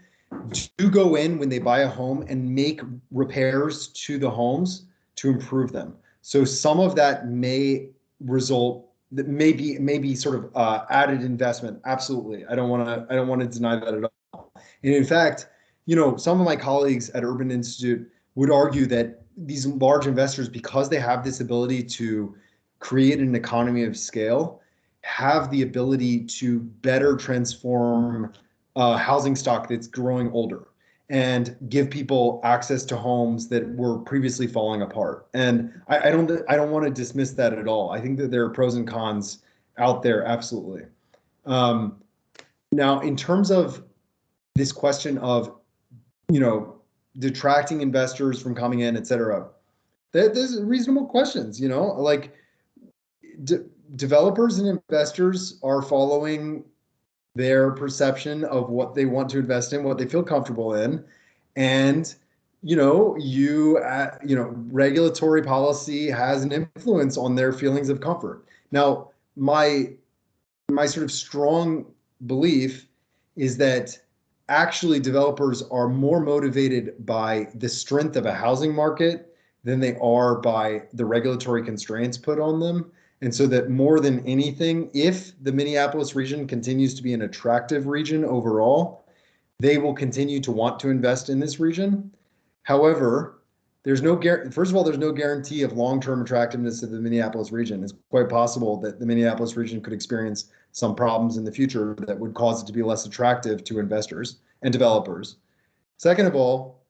do go in when they buy a home and make repairs to the homes to improve them. So some of that may result, that may be sort of added investment. Absolutely, I don't want to deny that at all. And in fact, you know, some of my colleagues at Urban Institute would argue that these large investors, because they have this ability to create an economy of scale, have the ability to better transform housing stock that's growing older and give people access to homes that were previously falling apart. And I don't want to dismiss that at all. I think that there are pros and cons out there, absolutely. Now, in terms of this question of, you know, detracting investors from coming in, et cetera, there's reasonable questions, you know, like developers and investors are following their perception of what they want to invest in, what they feel comfortable in. And, you know, regulatory policy has an influence on their feelings of comfort. Now, my sort of strong belief is that actually developers are more motivated by the strength of a housing market than they are by the regulatory constraints put on them. And so that more than anything, if the Minneapolis region continues to be an attractive region overall, they will continue to want to invest in this region. However, there's no guarantee of long-term attractiveness of the Minneapolis region. It's quite possible that the Minneapolis region could experience some problems in the future that would cause it to be less attractive to investors and developers. Second of all,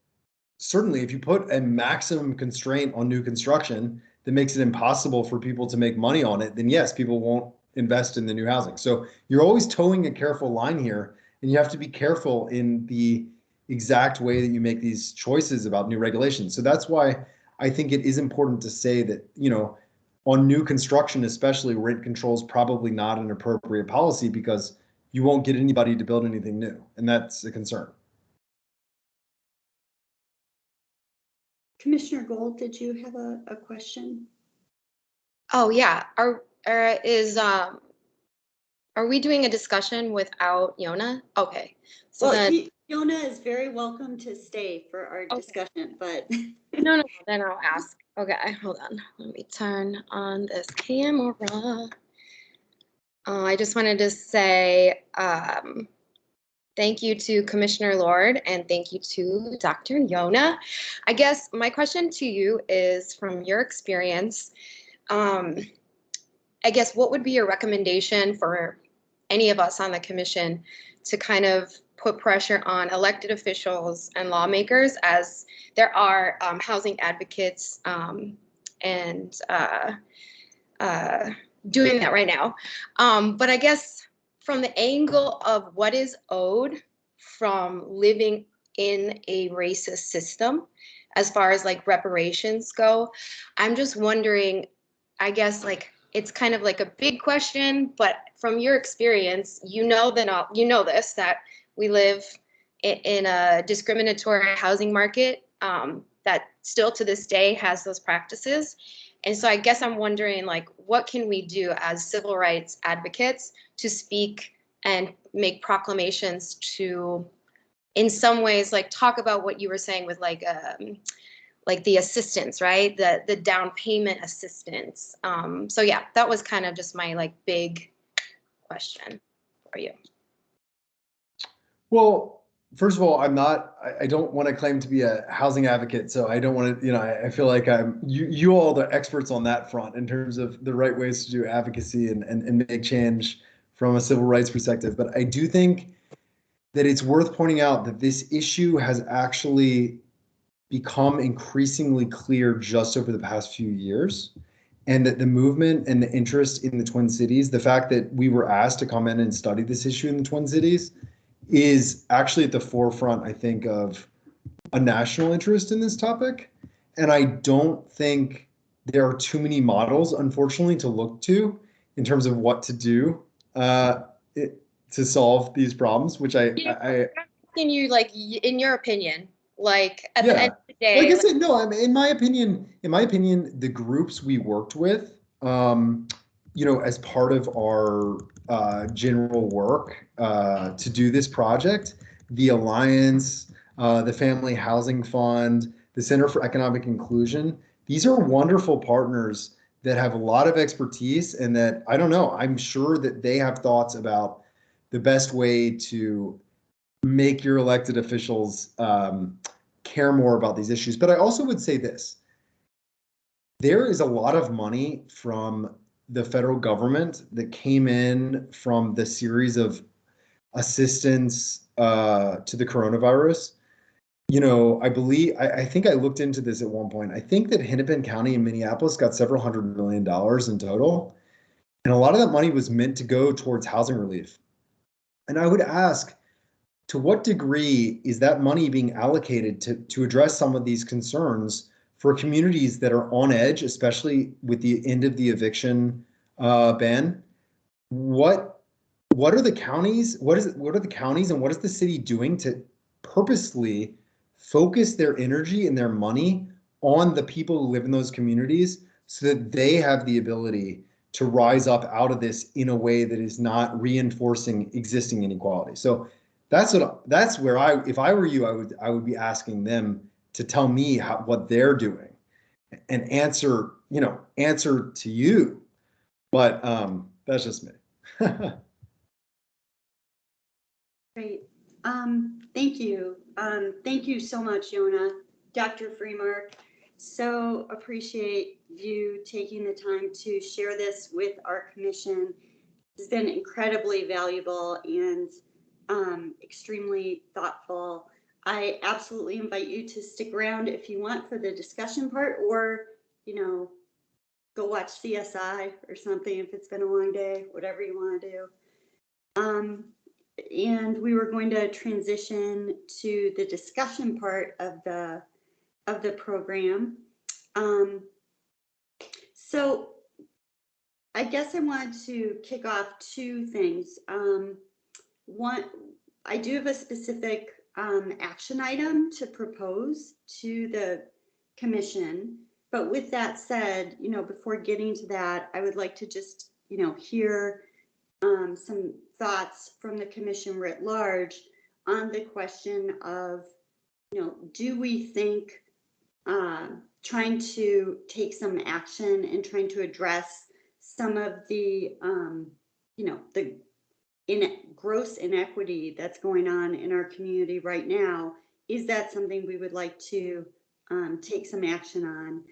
certainly if you put a maximum constraint on new construction that makes it impossible for people to make money on it, then yes, people won't invest in the new housing. So you're always towing a careful line here, and you have to be careful in the exact way that you make these choices about new regulations. So that's why I think it is important to say that, you know, on new construction, especially, rent control is probably not an appropriate policy because you won't get anybody to build anything new, and that's a concern. Commissioner Gold, did you have a question? Oh yeah, are we doing a discussion without Yona? Okay, so well, then Yona is very welcome to stay for our discussion, but no, then I'll ask. Okay, hold on. Let me turn on this camera. I just wanted to say thank you to Commissioner Lord and thank you to Dr. Yona. I guess my question to you is, from your experience, I guess what would be your recommendation for any of us on the commission to kind of put pressure on elected officials and lawmakers, as there are housing advocates and doing that right now. But I guess from the angle of what is owed from living in a racist system, as far as like reparations go, I'm just wondering, I guess like it's kind of like a big question, but from your experience, you know this, that we live in a discriminatory housing market that still to this day has those practices. And so I guess I'm wondering, like, what can we do as civil rights advocates to speak and make proclamations to, in some ways, like talk about what you were saying with like the assistance, right? The down payment assistance. So yeah, that was kind of just my like big question for you. Well, first of all, I don't want to claim to be a housing advocate, so I don't want to, I feel like you all are the experts on that front in terms of the right ways to do advocacy and make change from a civil rights perspective. But I do think that it's worth pointing out that this issue has actually become increasingly clear just over the past few years. and that the movement and the interest in the Twin Cities, the fact that we were asked to come in and study this issue in the Twin Cities, is actually at the forefront, I think, of a national interest in this topic. And I don't think there are too many models, unfortunately, to look to in terms of what to do to solve these problems, which I'm asking you, like, in your opinion, like at the end of the day. Like I said, no, I mean, in my opinion, the groups we worked with, as part of our general work to do this project, the Alliance, the Family Housing Fund, the Center for Economic Inclusion, these are wonderful partners that have a lot of expertise, and that, I don't know, I'm sure that they have thoughts about the best way to make your elected officials care more about these issues. But I also would say this: there is a lot of money from the federal government that came in from the series of assistance to the coronavirus. I think I looked into this at one point. I think that Hennepin County and Minneapolis got several $100 million in total. And a lot of that money was meant to go towards housing relief. And I would ask, to what degree is that money being allocated to address some of these concerns for communities that are on edge, especially with the end of the eviction ban? What are the counties? What are the counties and what is the city doing to purposely focus their energy and their money on the people who live in those communities so that they have the ability to rise up out of this in a way that is not reinforcing existing inequality? So that's where if I were you, I would be asking them to tell me what they're doing and answer to you. But that's just me. Great. Thank you. Thank you so much, Yona. Dr. Freemark, so appreciate you taking the time to share this with our commission. It's been incredibly valuable and extremely thoughtful. I absolutely invite you to stick around if you want for the discussion part, or, go watch CSI or something if it's been a long day, whatever you want to do. And we were going to transition to the discussion part of the program. So I guess I wanted to kick off two things. One, I do have a specific action item to propose to the commission. But with that said, before getting to that, I would like to just, hear some thoughts from the commission writ large on the question of, do we think trying to take some action and trying to address some of the, the gross inequity that's going on in our community right now, is that something we would like to take some action on,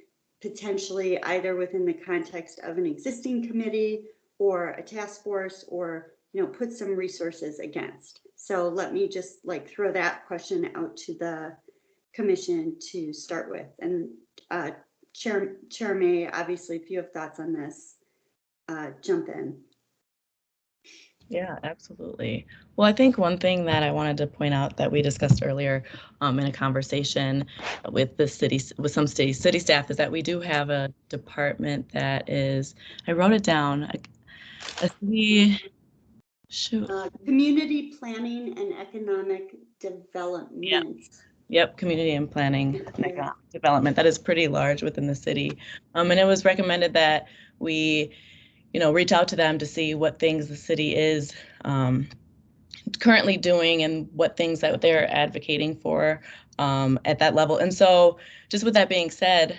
potentially either within the context of an existing committee or a task force, or put some resources against? So let me just throw that question out to the commission to start with. And Chair May, obviously, if you have thoughts on this, jump in. Yeah, absolutely. Well, I think one thing that I wanted to point out that we discussed earlier in a conversation with the city, with some city staff, is that we do have a department that is, I wrote it down, Community Planning and Economic Development. Yep, community and planning and economic development. That is pretty large within the city. And it was recommended that we, reach out to them to see what things the city is currently doing and what things that they're advocating for at that level. And so just with that being said,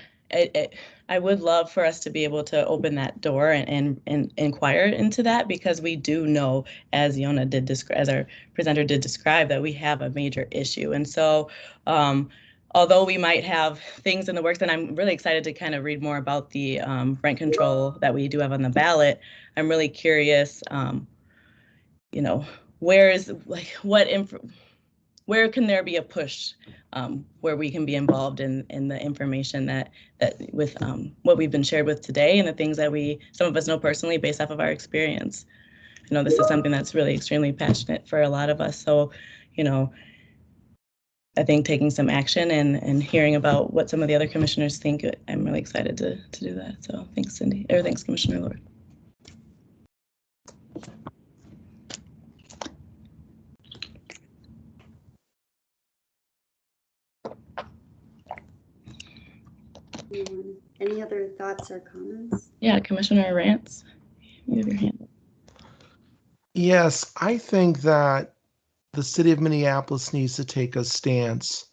I would love for us to be able to open that door and inquire into that, because we do know, as Yona did describe, as our presenter did describe, that we have a major issue. And so although we might have things in the works, and I'm really excited to kind of read more about the rent control that we do have on the ballot, I'm really curious, where is, where can there be a push where we can be involved in the information that with what we've been shared with today and the things that some of us know personally based off of our experience. I know this is something that's really extremely passionate for a lot of us. So, you know, I think taking some action and hearing about what some of the other commissioners think, I'm really excited to do that. So thanks, Cindy, or thanks, Commissioner Lord. Any other thoughts or comments? Yeah, Commissioner Rance, you have your hand up. Yes, I think that the city of Minneapolis needs to take a stance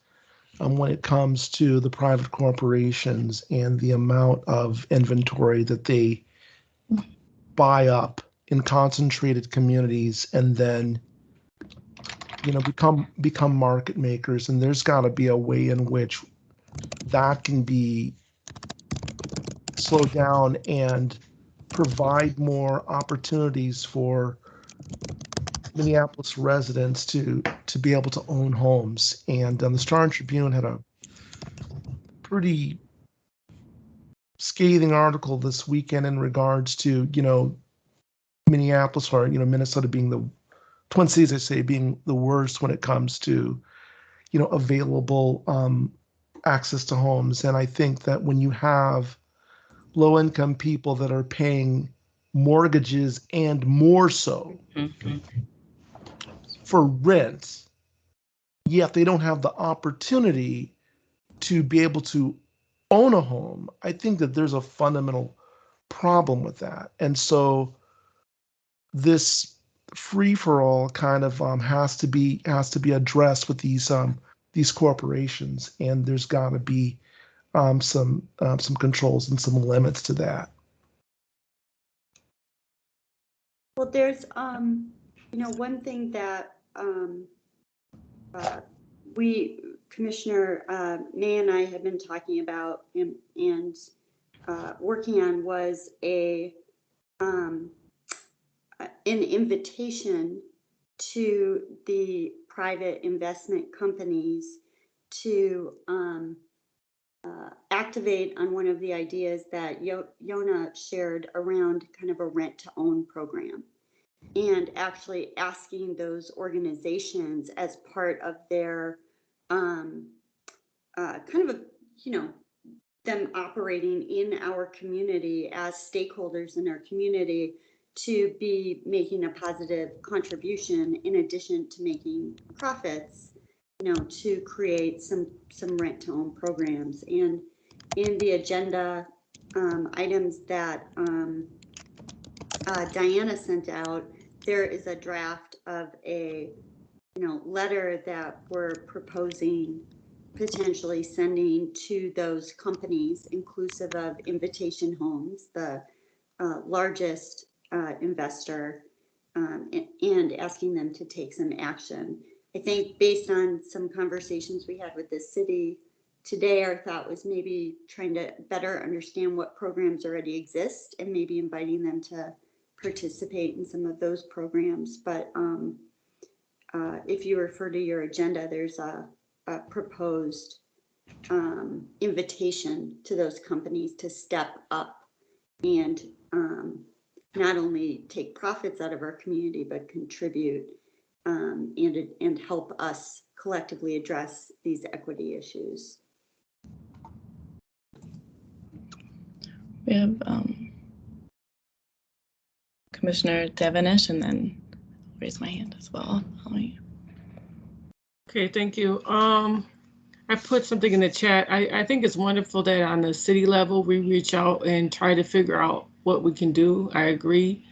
when it comes to the private corporations and the amount of inventory that they buy up in concentrated communities and then, you know, become market makers. And there's got to be a way in which that can be slowed down and provide more opportunities for Minneapolis residents to be able to own homes. And the Star and Tribune had a pretty scathing article this weekend in regards to, you know, Minneapolis, or, you know, Minnesota being the Twin Cities, I say, being the worst when it comes to, you know, available access to homes. And I think that when you have low-income people that are paying mortgages and more so for rent, yet they don't have the opportunity to be able to own a home, I think that there's a fundamental problem with that. And so this free-for-all kind of has to be addressed with these corporations, and there's got to be some controls and some limits to that. Well, there's you know, one thing that Commissioner May and I have been talking about and working on was an invitation to the private investment companies to activate on one of the ideas that Yona shared around kind of a rent to own program, and actually asking those organizations as part of their kind of a, you know, them operating in our community as stakeholders in our community to be making a positive contribution in addition to making profits, you know, to create some rent to own programs. And in the agenda items that Diana sent out, there is a draft of a, you know, letter that we're proposing potentially sending to those companies, inclusive of Invitation Homes, the largest investor, and asking them to take some action. I think based on some conversations we had with the city today, our thought was maybe trying to better understand what programs already exist and maybe inviting them to participate in some of those programs. But if you refer to your agenda, there's a proposed invitation to those companies to step up and not only take profits out of our community, but contribute and help us collectively address these equity issues. We have Commissioner Devenish, and then raise my hand as well. Okay, thank you. I put something in the chat. I think it's wonderful that on the city level, we reach out and try to figure out what we can do. I agree.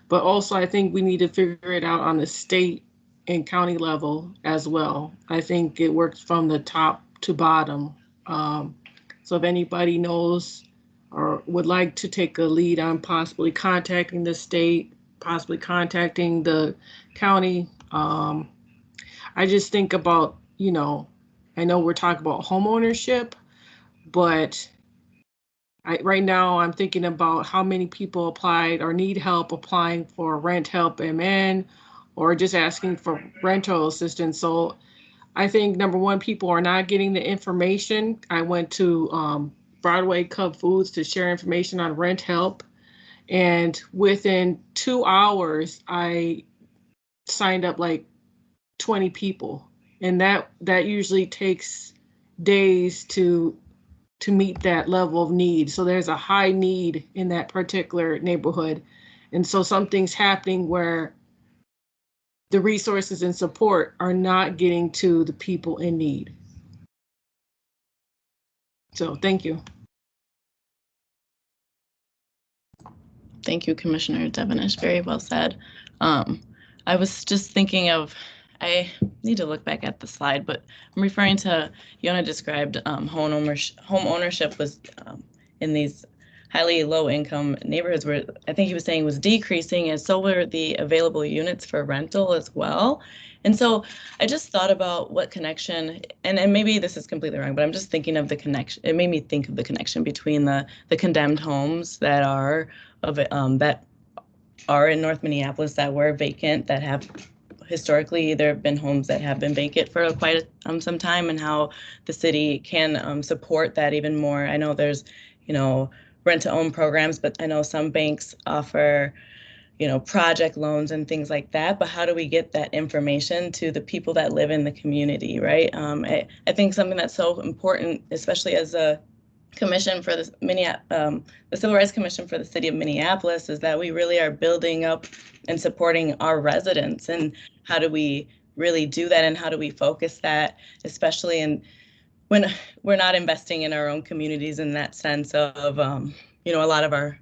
But also, I think we need to figure it out on the state and county level as well. I think it works from the top to bottom. So if anybody knows or would like to take a lead on possibly contacting the state, possibly contacting the county, I just think about, you know, I know we're talking about homeownership, but right now I'm thinking about how many people applied or need help applying for Rent Help MN or just asking for rental assistance. So I think number one, people are not getting the information. I went to Broadway Cub Foods to share information on rent help. And within 2 hours, I signed up like 20 people. And that usually takes days to meet that level of need. So there's a high need in that particular neighborhood. And so something's happening where the resources and support are not getting to the people in need. So thank you. Thank you, Commissioner Devenish. Very well said. I was just thinking of, I need to look back at the slide, but I'm referring to, Yona described home ownership was in these highly low income neighborhoods where I think he was saying was decreasing, and so were the available units for rental as well. And so I just thought about what connection, and maybe this is completely wrong, but I'm just thinking of the connection. It made me think of the connection between the condemned homes that are in North Minneapolis that were vacant, that have historically, there have been homes that have been vacant for quite some time, and how the city can support that even more. I know there's, rent to own programs, but I know some banks offer, project loans and things like that. But how do we get that information to the people that live in the community, right? I think something that's so important, especially as a commission for the Civil Rights Commission for the city of Minneapolis, is that we really are building up and supporting our residents. And how do we really do that, and how do we focus that, especially when we're not investing in our own communities, in that sense of, a lot of our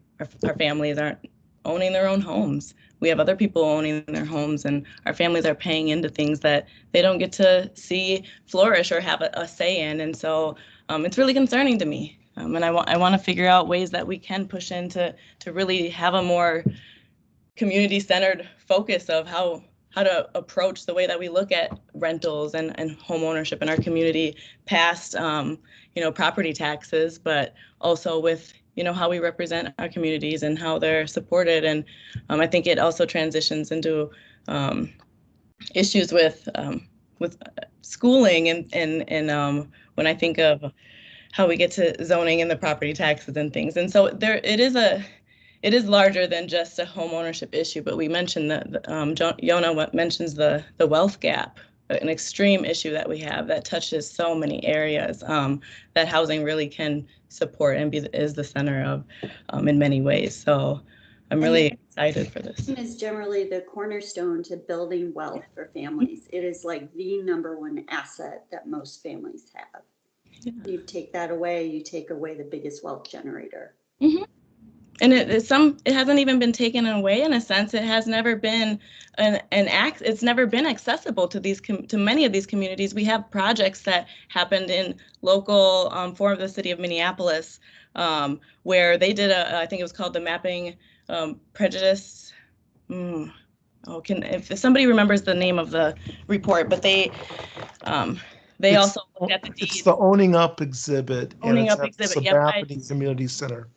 families aren't owning their own homes. We have other people owning their homes, and our families are paying into things that they don't get to see flourish or have a say in. And so it's really concerning to me. And I want to figure out ways that we can push in to really have a more community-centered focus of how to approach the way that we look at rentals and home ownership in our community, past property taxes, but also with how we represent our communities and how they're supported. And I think it also transitions into issues with schooling and when I think of how we get to zoning and the property taxes and things. And so it is larger than just a home ownership issue, but we mentioned that Yona mentions the wealth gap, an extreme issue that we have that touches so many areas that housing really can support and is the center of in many ways. So I'm really excited for this. It is generally the cornerstone to building wealth for families. It is like the #1 asset that most families have. Yeah. You take that away, you take away the biggest wealth generator. Mm-hmm. And it hasn't even been taken away in a sense. It has never been it's never been accessible to many of these communities. We have projects that happened in local form of the city of Minneapolis, where they did I think it was called the Mapping Prejudice. If somebody remembers the name of the report, but they also looked at the deeds. It's the Owning Up exhibit. Owning Up exhibit. Subcommittee Community Center.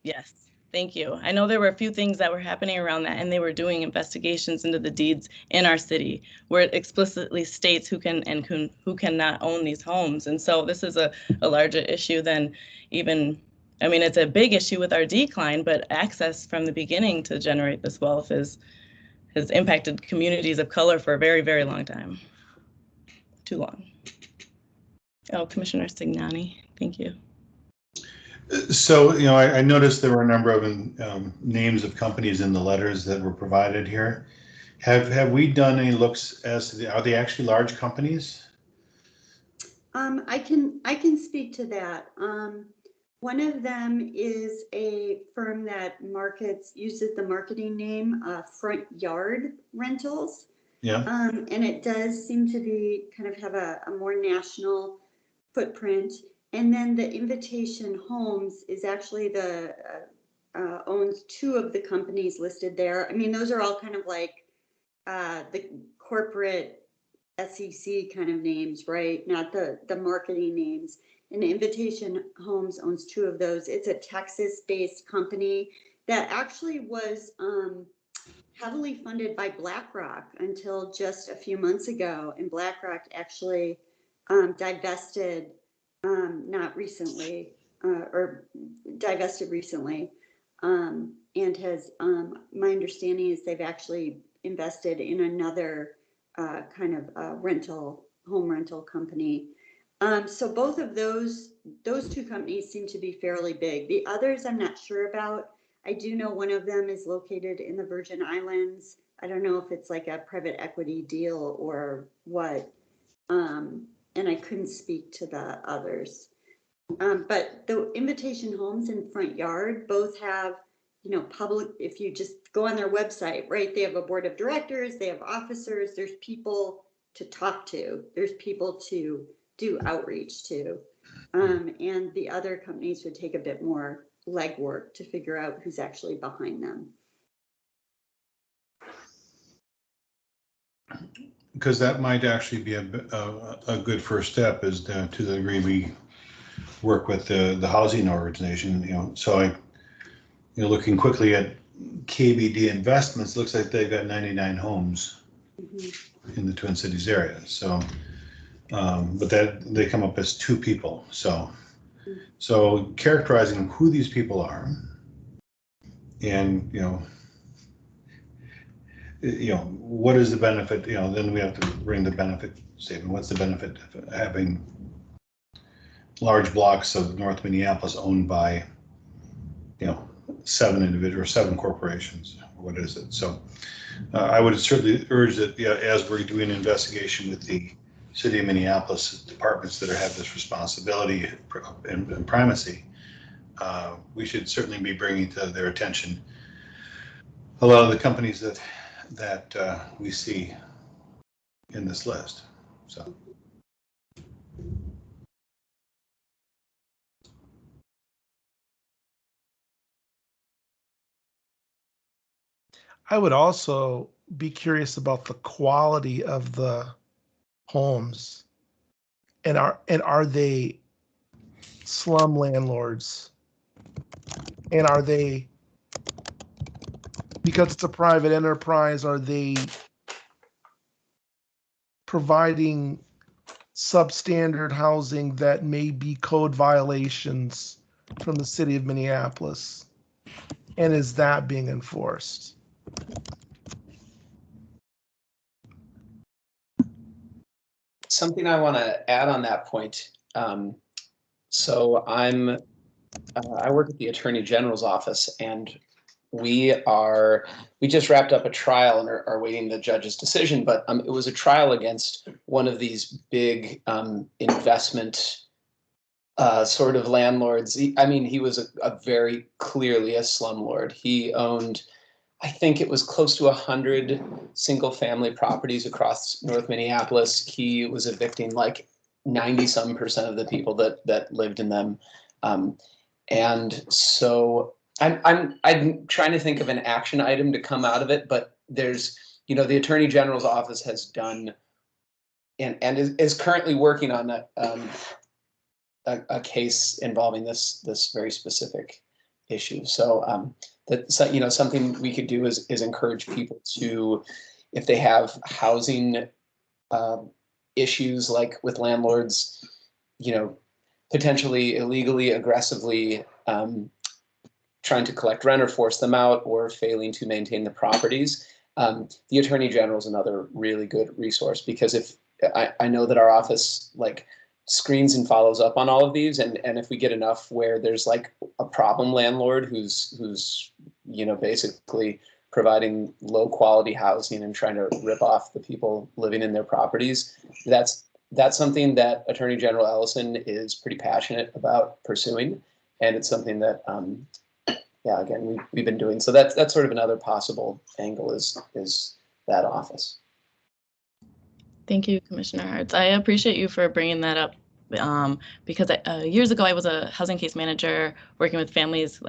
Yes, thank you. I know there were a few things that were happening around that, and they were doing investigations into the deeds in our city where it explicitly states who can and who cannot own these homes. And so this is a larger issue than even, it's a big issue with our decline, but access from the beginning to generate this wealth has impacted communities of color for a very, very long time. Too long. Oh, Commissioner Stignani, thank you. So, I noticed there were a number of names of companies in the letters that were provided here. Have we done any looks as to are they actually large companies? I can speak to that. One of them is a firm that uses the marketing name Front Yard Rentals. Yeah. And it does seem to be kind of have a more national footprint. And then the Invitation Homes is actually owns 2 of the companies listed there. Those are all kind of like the corporate SEC kind of names, right? Not the marketing names. And Invitation Homes owns 2 of those. It's a Texas-based company that actually was heavily funded by BlackRock until just a few months ago. And BlackRock actually divested, not recently, or divested recently. And has, my understanding is they've actually invested in another kind of home rental company. So both of those two companies seem to be fairly big. The others I'm not sure about. I do know one of them is located in the Virgin Islands. I don't know if it's like a private equity deal or what. And I couldn't speak to the others. But the Invitation Homes and Front Yard both have, public, if you just go on their website, right, they have a board of directors, they have officers, there's people to talk to, there's people to do outreach to. And the other companies would take a bit more legwork to figure out who's actually behind them. Because that might actually be a good first step, is to the degree we work with the housing organization. So looking quickly at KBD Investments, looks like they've got 99 homes in the Twin Cities area. So, but that they come up as 2 people. So characterizing who these people are, and what is the benefit? Then we have to bring the benefit statement. What's the benefit of having large blocks of North Minneapolis owned by 7 individuals, 7 corporations? What is it? So I would certainly urge that as we're doing an investigation with the City of Minneapolis departments that have this responsibility and primacy, we should certainly be bringing to their attention a lot of the companies that we see in this list. So. I would also be curious about the quality of the homes, and are they slum landlords, and are they, because it's a private enterprise, are they providing substandard housing that may be code violations from the City of Minneapolis, and is that being enforced? Something I want to add on that point. So I work at the Attorney General's office, and we just wrapped up a trial and are waiting the judge's decision. But it was a trial against one of these big investment sort of landlords. He was a very clearly a slumlord. He owned, I think it was close to 100 single-family properties across North Minneapolis. He was evicting like 90-some% of the people that lived in them, and so I'm trying to think of an action item to come out of it. But there's, the Attorney General's office has done and is currently working on a case involving this very specific issue. So. Something we could do is encourage people to, if they have housing issues like with landlords, potentially illegally, aggressively trying to collect rent or force them out, or failing to maintain the properties. The Attorney General is another really good resource, because if I know that our office screens and follows up on all of these, and if we get enough where there's like a problem landlord who's basically providing low quality housing and trying to rip off the people living in their properties, that's something that Attorney General Ellison is pretty passionate about pursuing, and it's something that again we've been doing. So that's sort of another possible angle is that office. Thank you, Commissioner Hartz. I appreciate you for bringing that up, because years ago I was a housing case manager working with families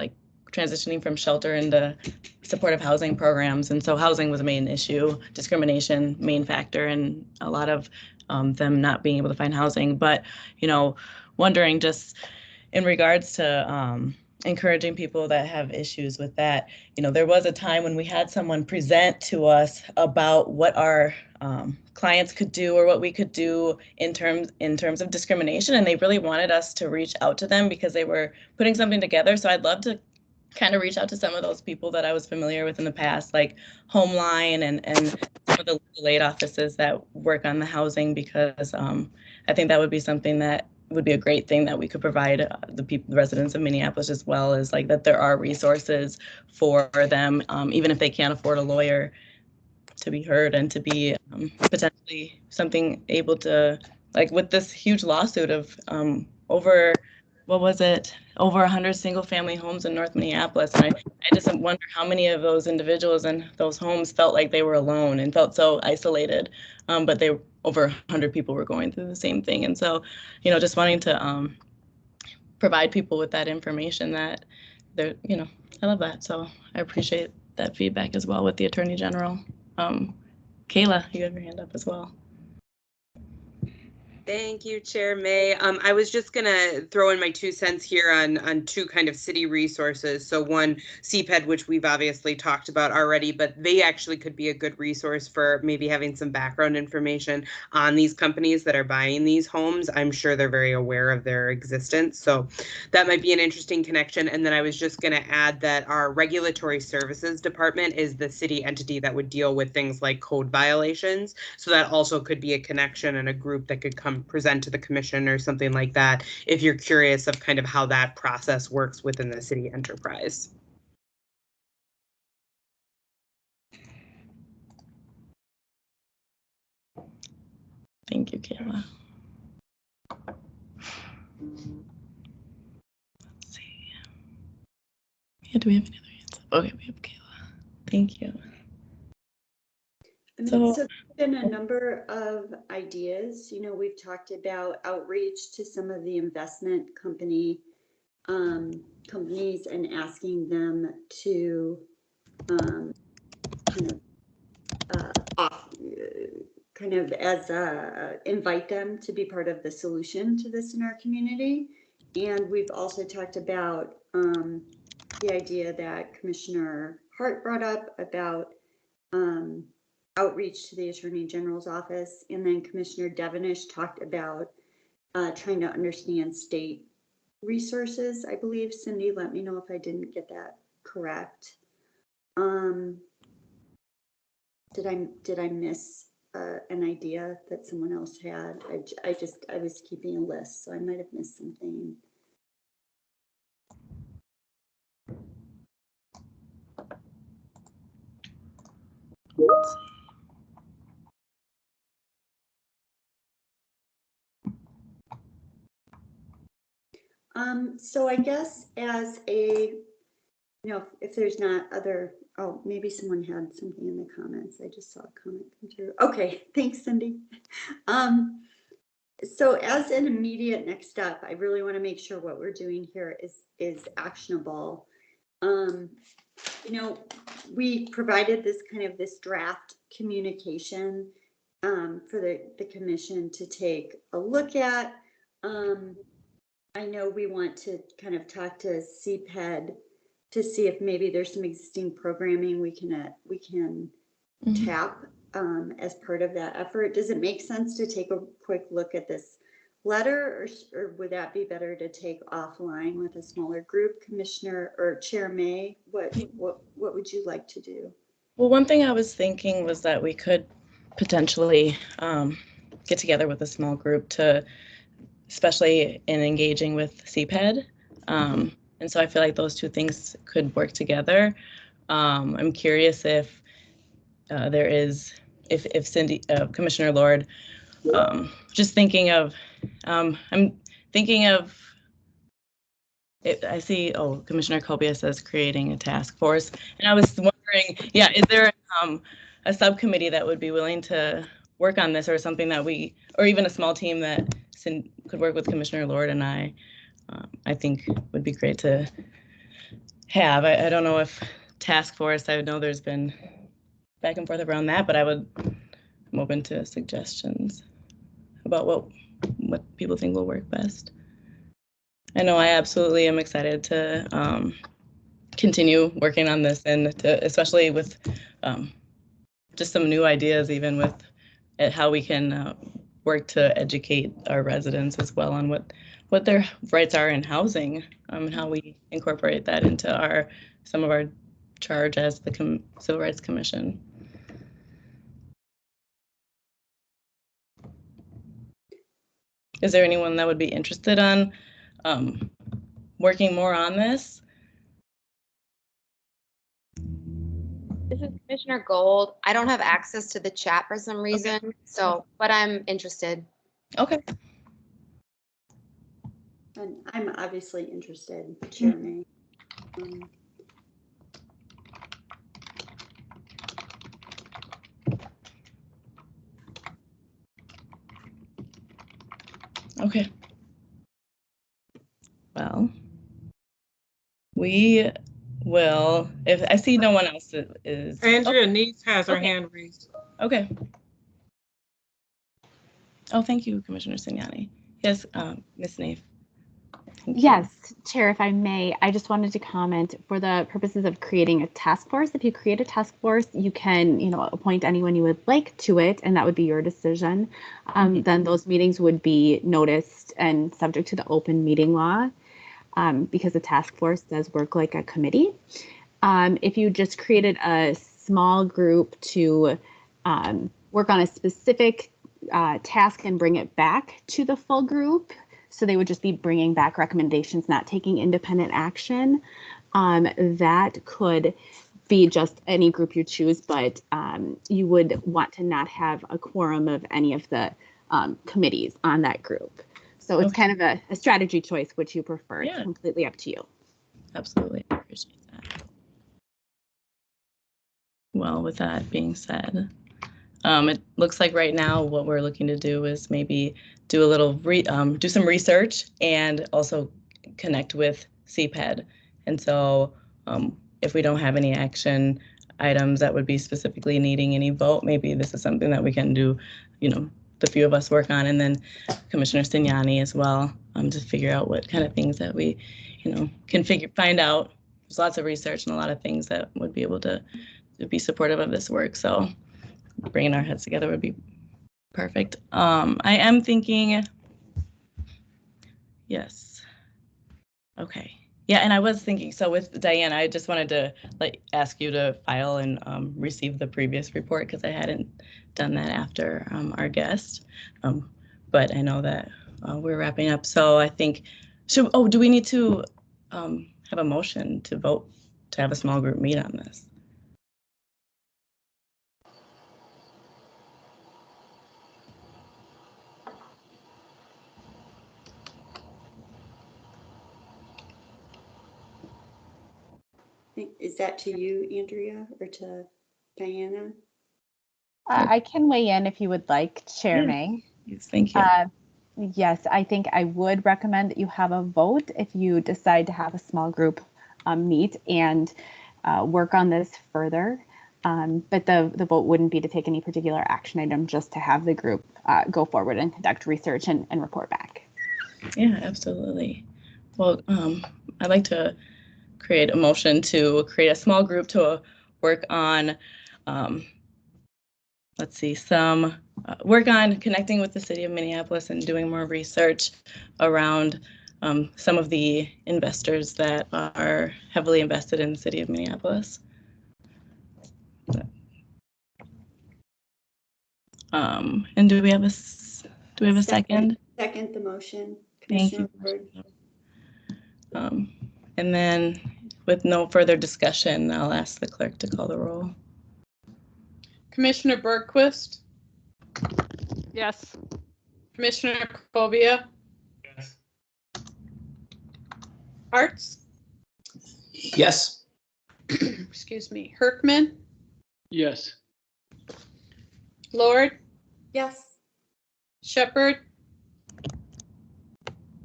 transitioning from shelter into supportive housing programs. And so housing was a main issue, discrimination, main factor, and a lot of them not being able to find housing. But, wondering just in regards to encouraging people that have issues with that. You know, there was a time when we had someone present to us about what our clients could do or what we could do in terms of discrimination, and they really wanted us to reach out to them because they were putting something together. So I'd love to kind of reach out to some of those people that I was familiar with in the past, like Homeline and some of the legal aid offices that work on the housing, because I think that would be something that would be a great thing that we could provide the residents of Minneapolis, as well as like that there are resources for them, even if they can't afford a lawyer, to be heard and to be potentially something able to, like with this huge lawsuit of over 100 single family homes in North Minneapolis. And I just wonder how many of those individuals in those homes felt like they were alone and felt so isolated, but over 100 people were going through the same thing. And so, you know, just wanting to provide people with that information that they're, you know, I love that. So I appreciate that feedback as well with the Attorney General. Kayla, you have your hand up as well. Thank you, Chair May. I was just gonna throw in my 2 cents here on 2 kind of city resources. So one, CPED, which we've obviously talked about already, but they actually could be a good resource for maybe having some background information on these companies that are buying these homes. I'm sure they're very aware of their existence. So that might be an interesting connection. And then I was just gonna add that our Regulatory Services Department is the city entity that would deal with things like code violations. So that also could be a connection and a group that could come present to the commission or something like that, if you're curious of kind of how that process works within the city enterprise. Thank you, Kayla. Let's see. Yeah, do we have any other hands up? Okay, we have Kayla. Thank you. So there's been a number of ideas. You know, we've talked about outreach to some of the investment companies and asking them to invite them to be part of the solution to this in our community. And we've also talked about the idea that Commissioner Hart brought up about outreach to the Attorney General's office, and then Commissioner Devenish talked about trying to understand state resources. I believe, Cindy, let me know if I didn't get that correct. Did I miss an idea that someone else had? I was keeping a list, so I might have missed something. So I guess as a, you know, if there's not other, oh, maybe someone had something in the comments. I just saw a comment come through. Okay, thanks, Cindy. So as an immediate next step, I really want to make sure what we're doing here is actionable. You know, we provided this draft communication for the commission to take a look at. I know we want to kind of talk to CPED to see if maybe there's some existing programming we can tap as part of that effort. Does it make sense to take a quick look at this letter, or would that be better to take offline with a smaller group? Commissioner or Chair May, what would you like to do? Well, one thing I was thinking was that we could potentially get together with a small group to, especially in engaging with CPED. And so I feel like those two things could work together. I'm curious if there is, if Cindy, Commissioner Lord, just thinking of, I'm thinking of, I see, oh, Commissioner Cobia says creating a task force. And I was wondering, yeah, is there a subcommittee that would be willing to work on this, or something that or even a small team that could work with Commissioner Lord and I think would be great to have. I don't know if task force, I know there's been back and forth around that, but I'm open to suggestions about what people think will work best. I know I absolutely am excited to continue working on this, and to, especially with just some new ideas, even with how we can work to educate our residents as well on what their rights are in housing, and how we incorporate that into some of our charge as the Civil Rights Commission. Is there anyone that would be interested on working more on this? This is Commissioner Gold. I don't have access to the chat for some reason, so, but I'm interested. Okay. And I'm obviously interested, Chair May. Okay. Well, we will, if I see no one else is. Andrea Neese has her Okay. hand raised. Okay. Oh, thank you, Commissioner Signani. Yes, Ms. Nave. Yes, Chair, if I may, I just wanted to comment for the purposes of creating a task force. If you create a task force, you can, appoint anyone you would like to it, and that would be your decision. Then those meetings would be noticed and subject to the open meeting law, because the task force does work like a committee. If you just created a small group to work on a specific task and bring it back to the full group, so they would just be bringing back recommendations, not taking independent action. That could be just any group you choose, but you would want to not have a quorum of any of the committees on that group. So it's kind of a strategy choice, which you prefer. It's completely up to you. Absolutely, I appreciate that. Well, with that being said, it looks like right now what we're looking to do is maybe do a little do some research and also connect with CPED. And so if we don't have any action items that would be specifically needing any vote, maybe this is something that we can do, the few of us work on, and then Commissioner Signani as well, to figure out what kind of things that we, can find out. There's lots of research and a lot of things that would be able to be supportive of this work. So bringing our heads together would be perfect. I am thinking, yes. Okay. Yeah, and I was thinking, so with Diane, I just wanted to ask you to file and receive the previous report, because I hadn't done that after our guest. But I know that we're wrapping up. So I think, do we need to have a motion to vote to have a small group meet on this? Is that to you, Andrea, or to Diana? I can weigh in if you would like, Chair May. Yes, thank you. Yes, I think I would recommend that you have a vote if you decide to have a small group meet and work on this further. But the vote wouldn't be to take any particular action item, just to have the group go forward and conduct research and report back. Yeah, absolutely. Well, I'd like to create a motion to create a small group to work on, some work on connecting with the city of Minneapolis and doing more research around some of the investors that are heavily invested in the city of Minneapolis. And do we have a second? Second the motion. Thank you. Ward. And then with no further discussion, I'll ask the clerk to call the roll. Commissioner Bergquist, Yes. Commissioner Cobia, Yes. Hartz, Yes. excuse me, Herkman, Yes. Lord, Yes. Shepherd,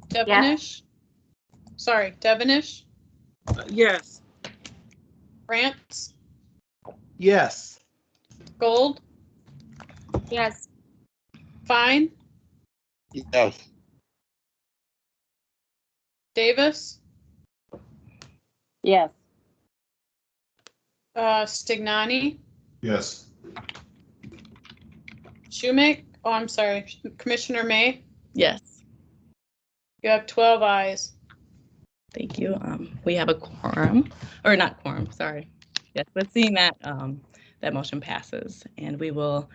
Devenish, Devenish, Yes. France, Yes. Gold, Yes. Fine, Yes. Davis, Yes. Stignani, Yes. Schumake, oh, I'm sorry, Commissioner May. Yes. You have 12 ayes. Thank you. We have a quorum, or not quorum, sorry. Yes, but seeing that that motion passes, and we will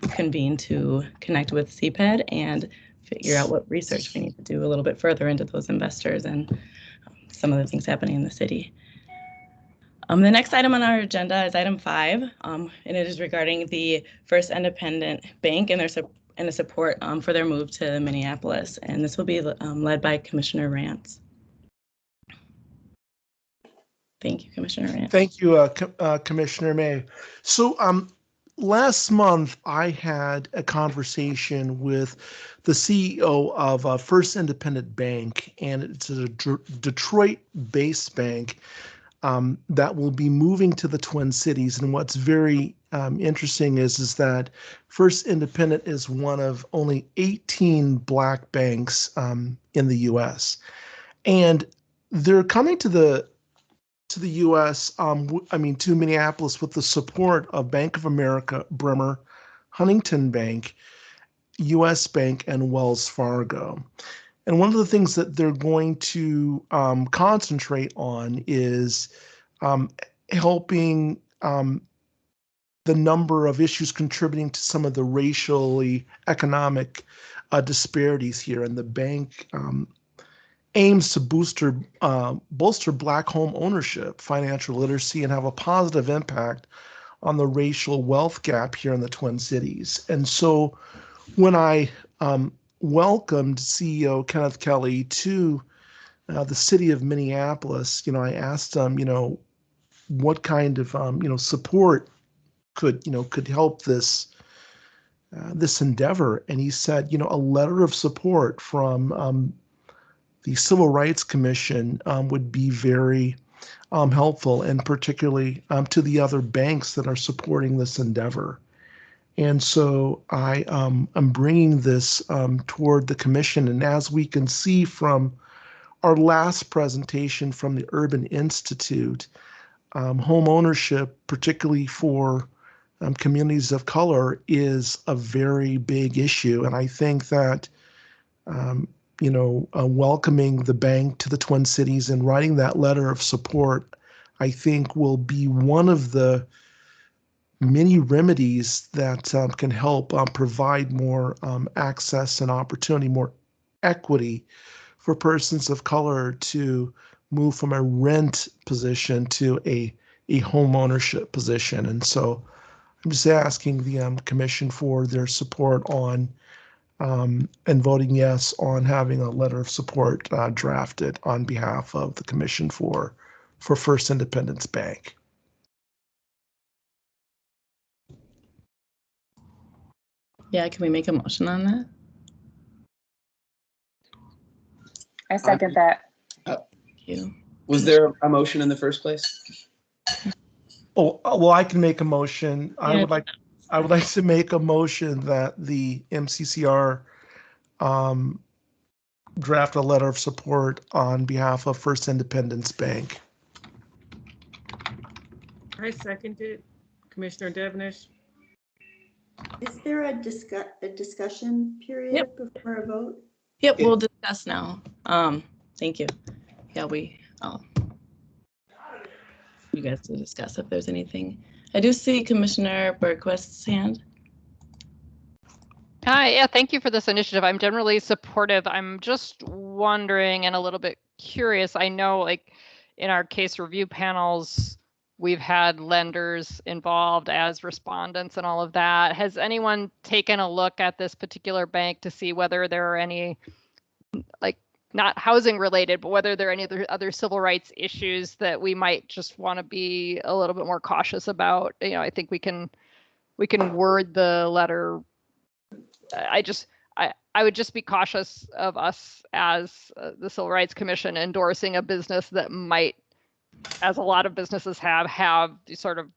convene to connect with CPED and figure out what research we need to do a little bit further into those investors and some of the things happening in the city. The next item on our agenda is item 5, and it is regarding the First Independent Bank and their support for their move to Minneapolis, and this will be led by Commissioner Rance. Thank you, Commissioner Rance. Thank you, Commissioner May. So last month, I had a conversation with the CEO of First Independent Bank, and it's a Detroit-based bank that will be moving to the Twin Cities. And what's very interesting is that First Independent is one of only 18 Black banks in the U.S. And they're coming to the U.S., to Minneapolis with the support of Bank of America, Bremer, Huntington Bank, U.S. Bank, and Wells Fargo. And one of the things that they're going to concentrate on is helping the number of issues contributing to some of the racially economic disparities here. And the bank aims to bolster Black home ownership, financial literacy, and have a positive impact on the racial wealth gap here in the Twin Cities. And so when I welcomed CEO Kenneth Kelly to the city of Minneapolis, I asked him, what kind of support could help this endeavor, and he said, a letter of support from the Civil Rights Commission would be very helpful, and particularly to the other banks that are supporting this endeavor. And so I'm bringing this toward the commission. And as we can see from our last presentation from the Urban Institute, home ownership, particularly for communities of color, is a very big issue. And I think that welcoming the bank to the Twin Cities and writing that letter of support, I think will be one of the many remedies that can help provide more access and opportunity, more equity for persons of color to move from a rent position to a home ownership position. And so I'm just asking the commission for their support on and voting yes on having a letter of support drafted on behalf of the commission for First Independence Bank. Yeah, can we make a motion on that? I second that. Thank you. Was there a motion in the first place? Oh, well, I can make a motion. Yeah. I would like to make a motion that the MCCR draft a letter of support on behalf of First Independence Bank. I second it. Commissioner Devenish. Is there a discussion period before a vote? Yep, we'll discuss now. Thank you. Yeah, you guys to discuss if there's anything. I do see Commissioner Bergquist's hand. Hi, yeah, thank you for this initiative. I'm generally supportive. I'm just wondering and a little bit curious. I know, like, in our case review panels, we've had lenders involved as respondents and all of that. Has anyone taken a look at this particular bank to see whether there are any, like, not housing related, but whether there are any other civil rights issues that we might just want to be a little bit more cautious about? I think we can word the letter. I would just be cautious of us as the Civil Rights Commission endorsing a business that might, as a lot of businesses have these sort of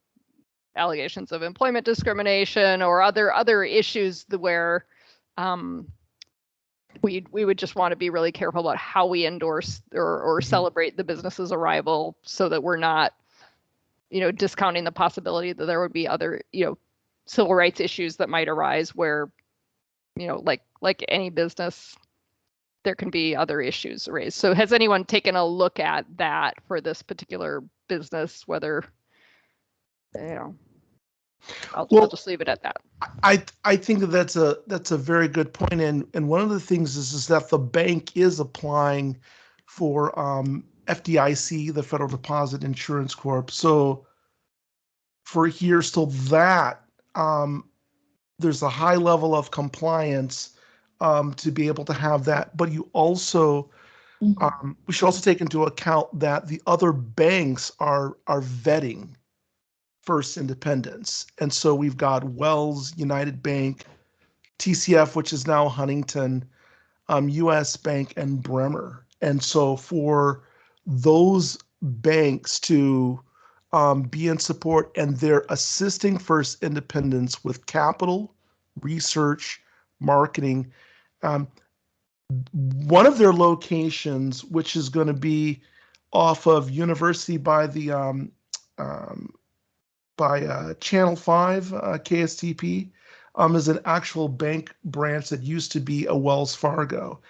allegations of employment discrimination or other issues where we would just want to be really careful about how we endorse or celebrate the business's arrival, so that we're not, discounting the possibility that there would be other, civil rights issues that might arise where, like any business, there can be other issues raised. So has anyone taken a look at that for this particular business, whether, I'll just leave it at that. I think that's a very good point, and one of the things is that the bank is applying for FDIC, the Federal Deposit Insurance Corp. So for here, so that there's a high level of compliance to be able to have that, but you also we should also take into account that the other banks are vetting First Independence. And so we've got Wells, United Bank, TCF, which is now Huntington, US Bank, and Bremer. And so for those banks to be in support, and they're assisting First Independence with capital, research, marketing. One of their locations, which is going to be off of University by the Channel 5 KSTP, is an actual bank branch that used to be a Wells Fargo.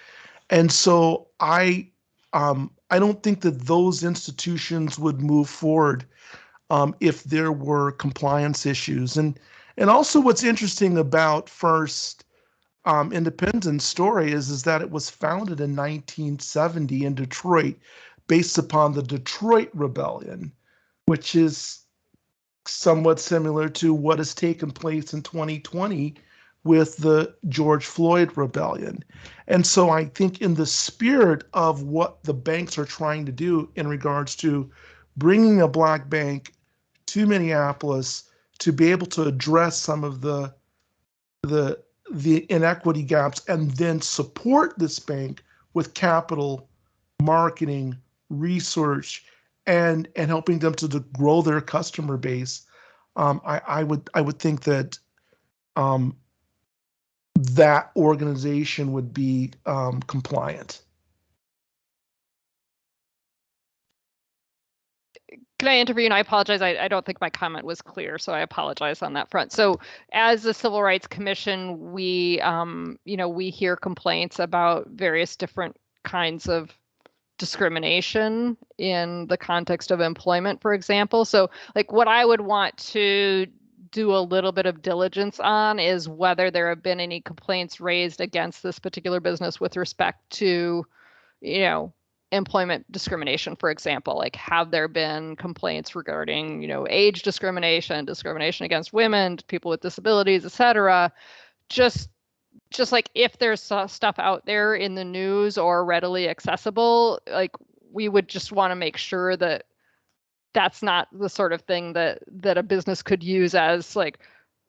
And so I don't think that those institutions would move forward if there were compliance issues. And also what's interesting about First Independence story is that it was founded in 1970 in Detroit based upon the Detroit Rebellion, which is somewhat similar to what has taken place in 2020 with the George Floyd rebellion. And so I think in the spirit of what the banks are trying to do in regards to bringing a Black bank to Minneapolis to be able to address some of the inequity gaps, and then support this bank with capital, marketing, research, and helping them to grow their customer base, I would think that that organization would be compliant. Can I interview? And I apologize. I don't think my comment was clear, so I apologize on that front. So as the Civil Rights Commission, we, we hear complaints about various different kinds of discrimination in the context of employment, for example. So like what I would want to do a little bit of diligence on is whether there have been any complaints raised against this particular business with respect to, employment discrimination, for example. Like, have there been complaints regarding, age discrimination, discrimination against women, people with disabilities, et cetera? Just like if there's stuff out there in the news or readily accessible, like we would just want to make sure that that's not the sort of thing that a business could use as like,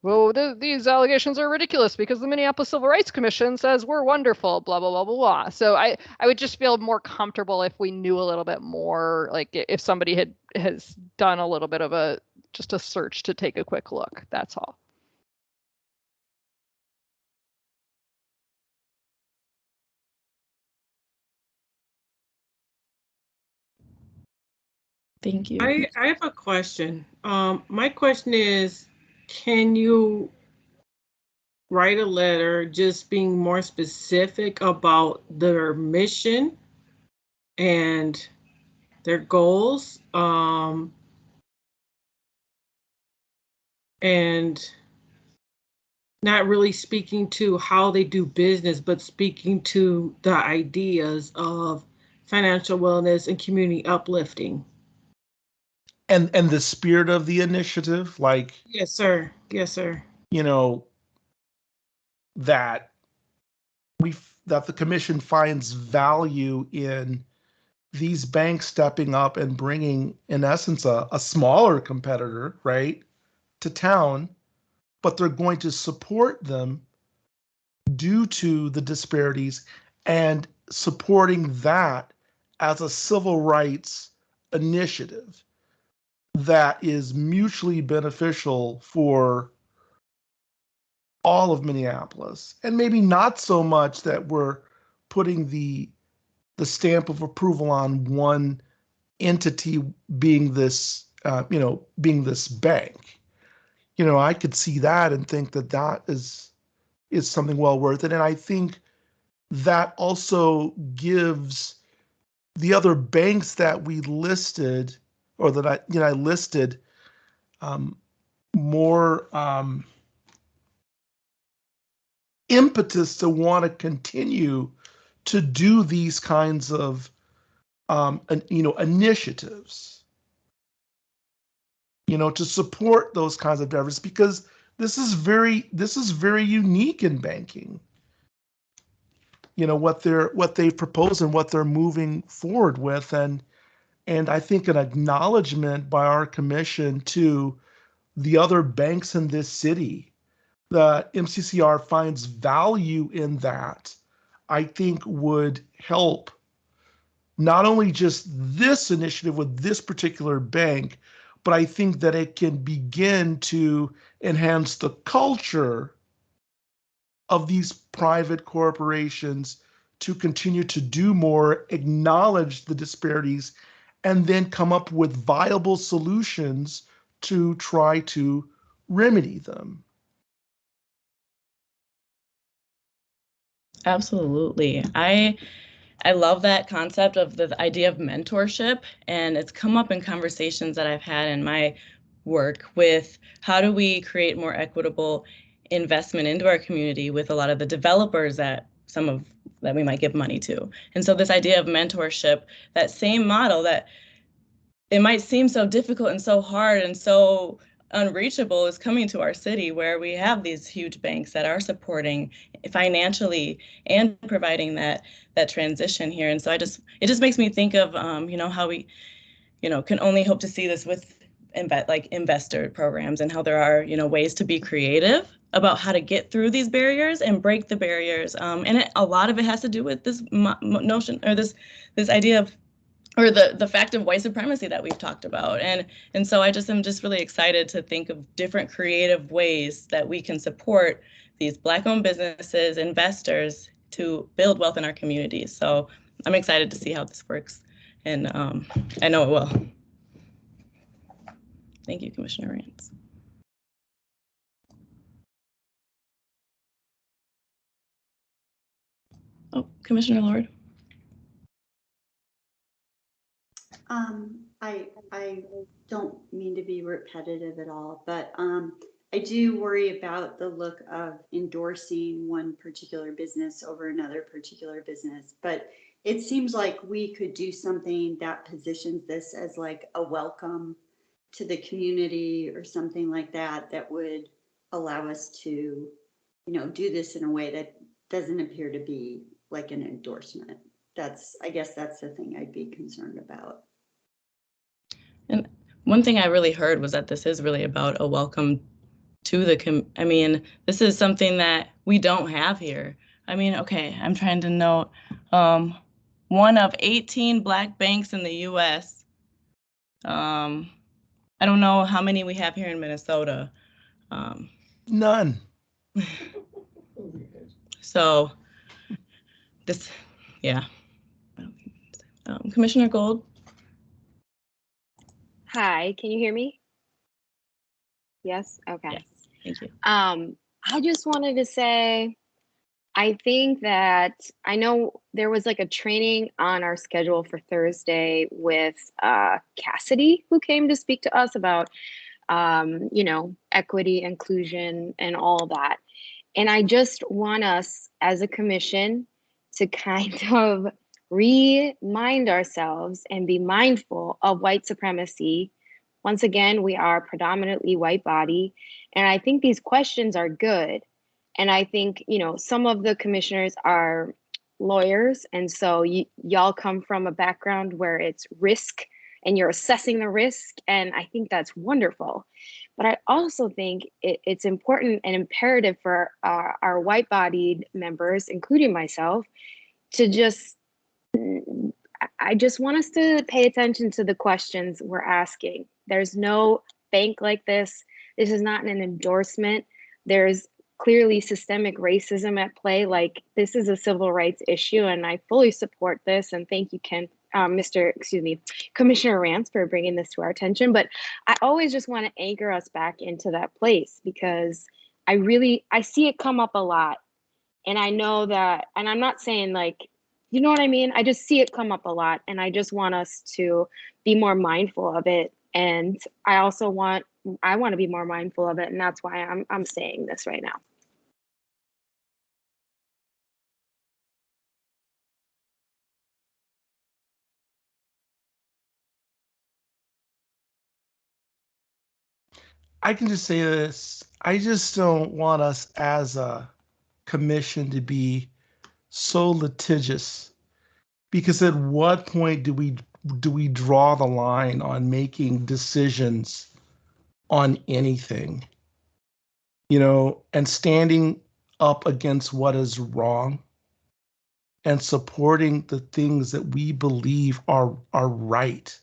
well, these allegations are ridiculous because the Minneapolis Civil Rights Commission says we're wonderful, blah, blah, blah, blah, blah. So I would just feel more comfortable if we knew a little bit more, like if somebody has done a little bit of just a search to take a quick look. That's all. Thank you. I have a question. My question is, can you write a letter just being more specific about their mission and their goals, and not really speaking to how they do business, but speaking to the ideas of financial wellness and community uplifting? And the spirit of the initiative, like, yes, sir. Yes, sir. That the commission finds value in these banks stepping up and bringing, in essence, a smaller competitor, right, to town, but they're going to support them due to the disparities, and supporting that as a civil rights initiative that is mutually beneficial for all of Minneapolis, and maybe not so much that we're putting the stamp of approval on one entity being this, being this bank. I could see that and think that that is something well worth it. And I think that also gives the other banks that we listed, or that I listed, more impetus to want to continue to do these kinds of initiatives, to support those kinds of endeavors, because this is very unique in banking. What they've proposed and what they're moving forward with, and I think an acknowledgement by our commission to the other banks in this city that MCCR finds value in that, I think would help not only just this initiative with this particular bank, but I think that it can begin to enhance the culture of these private corporations to continue to do more, acknowledge the disparities, and then come up with viable solutions to try to remedy them. Absolutely. I love that concept of the idea of mentorship, and it's come up in conversations that I've had in my work with how do we create more equitable investment into our community with a lot of the developers that we might give money to. And so this idea of mentorship, that same model that it might seem so difficult and so hard and so unreachable, is coming to our city, where we have these huge banks that are supporting financially and providing that transition here. And so it just makes me think of how we can only hope to see this with investor programs, and how there are ways to be creative about how to get through these barriers and break the barriers. And a lot of it has to do with this notion, or this idea of, or the fact of white supremacy that we've talked about. And so I'm just really excited to think of different creative ways that we can support these Black-owned businesses, investors, to build wealth in our communities. So I'm excited to see how this works, and I know it will. Thank you, Commissioner Rance. Oh, Commissioner Lord. I don't mean to be repetitive at all, but I do worry about the look of endorsing one particular business over another particular business. But it seems like we could do something that positions this as like a welcome to the community, or something like that, that would allow us to, do this in a way that doesn't appear to be like an endorsement. I guess that's the thing I'd be concerned about. And one thing I really heard was that this is really about a welcome to the this is something that we don't have here. Okay, I'm trying to note, one of 18 Black banks in the US. I don't know how many we have here in Minnesota. None. So yeah. Commissioner Gold. Hi, can you hear me? Yes? Okay. Yes, thank you. I just wanted to say, I think that I know there was like a training on our schedule for Thursday with Cassidy, who came to speak to us about, equity, inclusion, and all that. And I just want us as a commission to kind of remind ourselves and be mindful of white supremacy. Once again, we are predominantly white body. And I think these questions are good. And I think, some of the commissioners are lawyers. And so y'all come from a background where it's risk and you're assessing the risk. And I think that's wonderful. But I also think it's important and imperative for our white-bodied members, including myself, I just want us to pay attention to the questions we're asking. There's no bank like this. This is not an endorsement. There's clearly systemic racism at play. Like, this is a civil rights issue, and I fully support this. And thank you, Commissioner Rance, for bringing this to our attention. But I always just want to anchor us back into that place, because I see it come up a lot. And I know that, and I'm not saying like, you know what I mean? I just see it come up a lot, and I just want us to be more mindful of it. And I want to be more mindful of it, and that's why I'm saying this right now. I can just say this. I just don't want us as a commission to be so litigious, because at what point do we draw the line on making decisions on anything? You know, and standing up against what is wrong and supporting the things that we believe are right.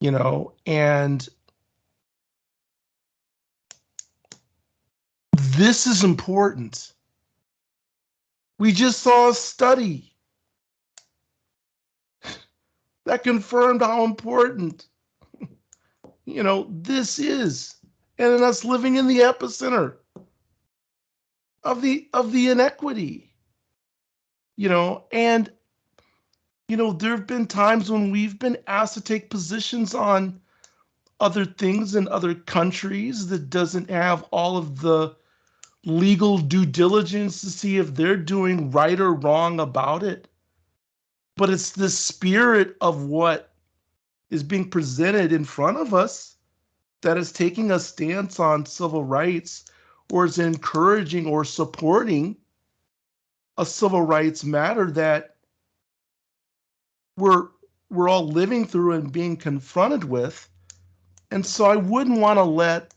You know, and this is important. We just saw a study that confirmed how important, you know, this is, and us living in the epicenter of the inequity. You know, and you know, there have been times when we've been asked to take positions on other things in other countries that doesn't have all of the legal due diligence to see if they're doing right or wrong about it. But it's the spirit of what is being presented in front of us that is taking a stance on civil rights, or is encouraging or supporting a civil rights matter that we're all living through and being confronted with. And so I wouldn't want to let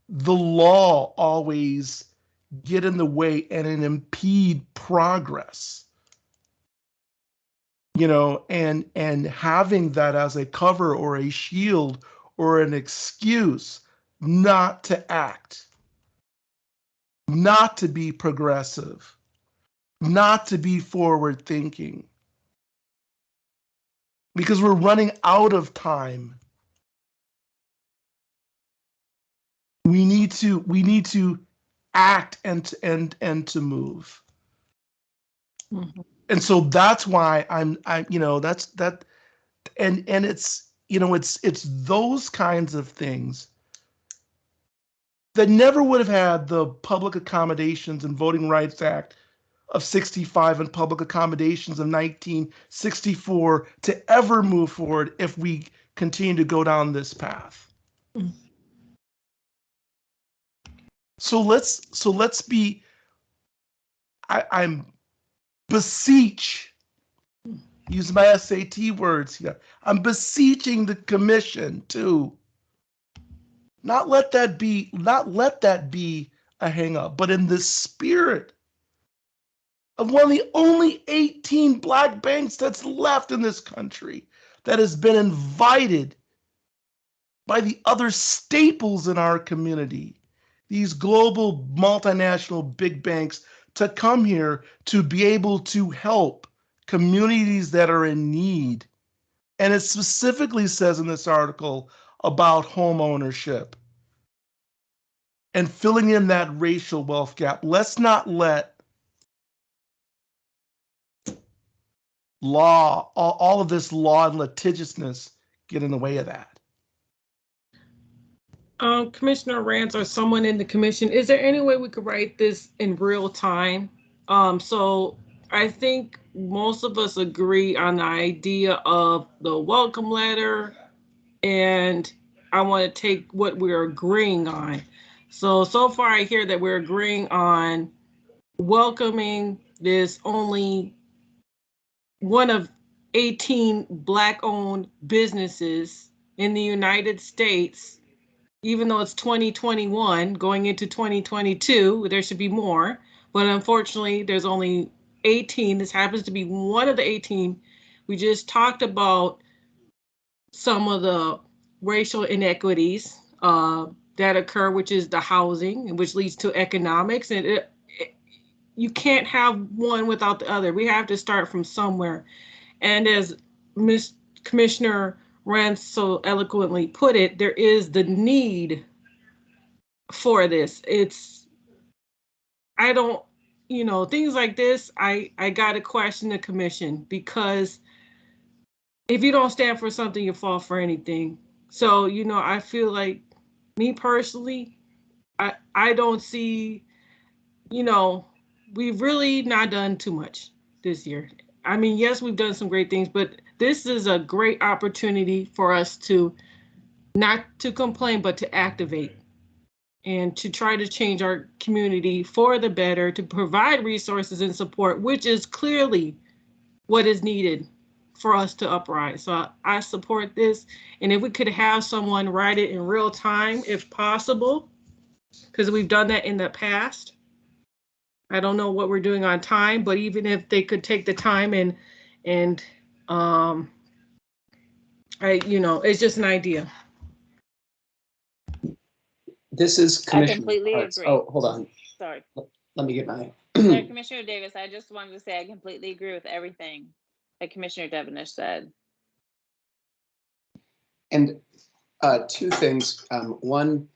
the law always get in the way and impede progress. You know, and having that as a cover or a shield or an excuse not to act, not to be progressive, not to be forward thinking, because we're running out of time. We need to act and to move. Mm-hmm. And so that's why I'm you know, that's that, and it's, you know, it's those kinds of things that never would have had the Public Accommodations and Voting Rights Act of 65 and public accommodations of 1964 to ever move forward if we continue to go down this path. Mm-hmm. So let's be, I'm beseech, use my SAT words here. I'm beseeching the commission to not let that be a hang up, but in the spirit of one of the only 18 Black banks that's left in this country that has been invited by the other staples in our community, these global multinational big banks, to come here to be able to help communities that are in need. And it specifically says in this article about home ownership and filling in that racial wealth gap. Let's not let law, all of this law and litigiousness get in the way of that. Commissioner Rance or someone in the commission, is there any way we could write this in real time? So I think most of us agree on the idea of the welcome letter, and I want to take what we're agreeing on. So far I hear that we're agreeing on welcoming this only one of 18 Black-owned businesses in the United States. Even though it's 2021, going into 2022, there should be more. But unfortunately, there's only 18. This happens to be one of the 18. We just talked about some of the racial inequities that occur, which is the housing, which leads to economics. And you can't have one without the other. We have to start from somewhere. And as Commissioner Rance so eloquently put it, there is the need for this. Things like this, I got to question the commission, because if you don't stand for something, you fall for anything. So, I feel like, me personally, I don't see, we've really not done too much this year. I mean, yes, we've done some great things, but this is a great opportunity for us to not to complain, but to activate and to try to change our community for the better, to provide resources and support, which is clearly what is needed for us to uprise. So I support this. And if we could have someone write it in real time, if possible, because we've done that in the past. I don't know what we're doing on time, but even if they could take the time and it's just an idea. This is Commissioner. I completely agree. Oh, hold on. Sorry. Let me get my. Sorry, Commissioner Davis, I just wanted to say I completely agree with everything that Commissioner Devenish said. And two things. One,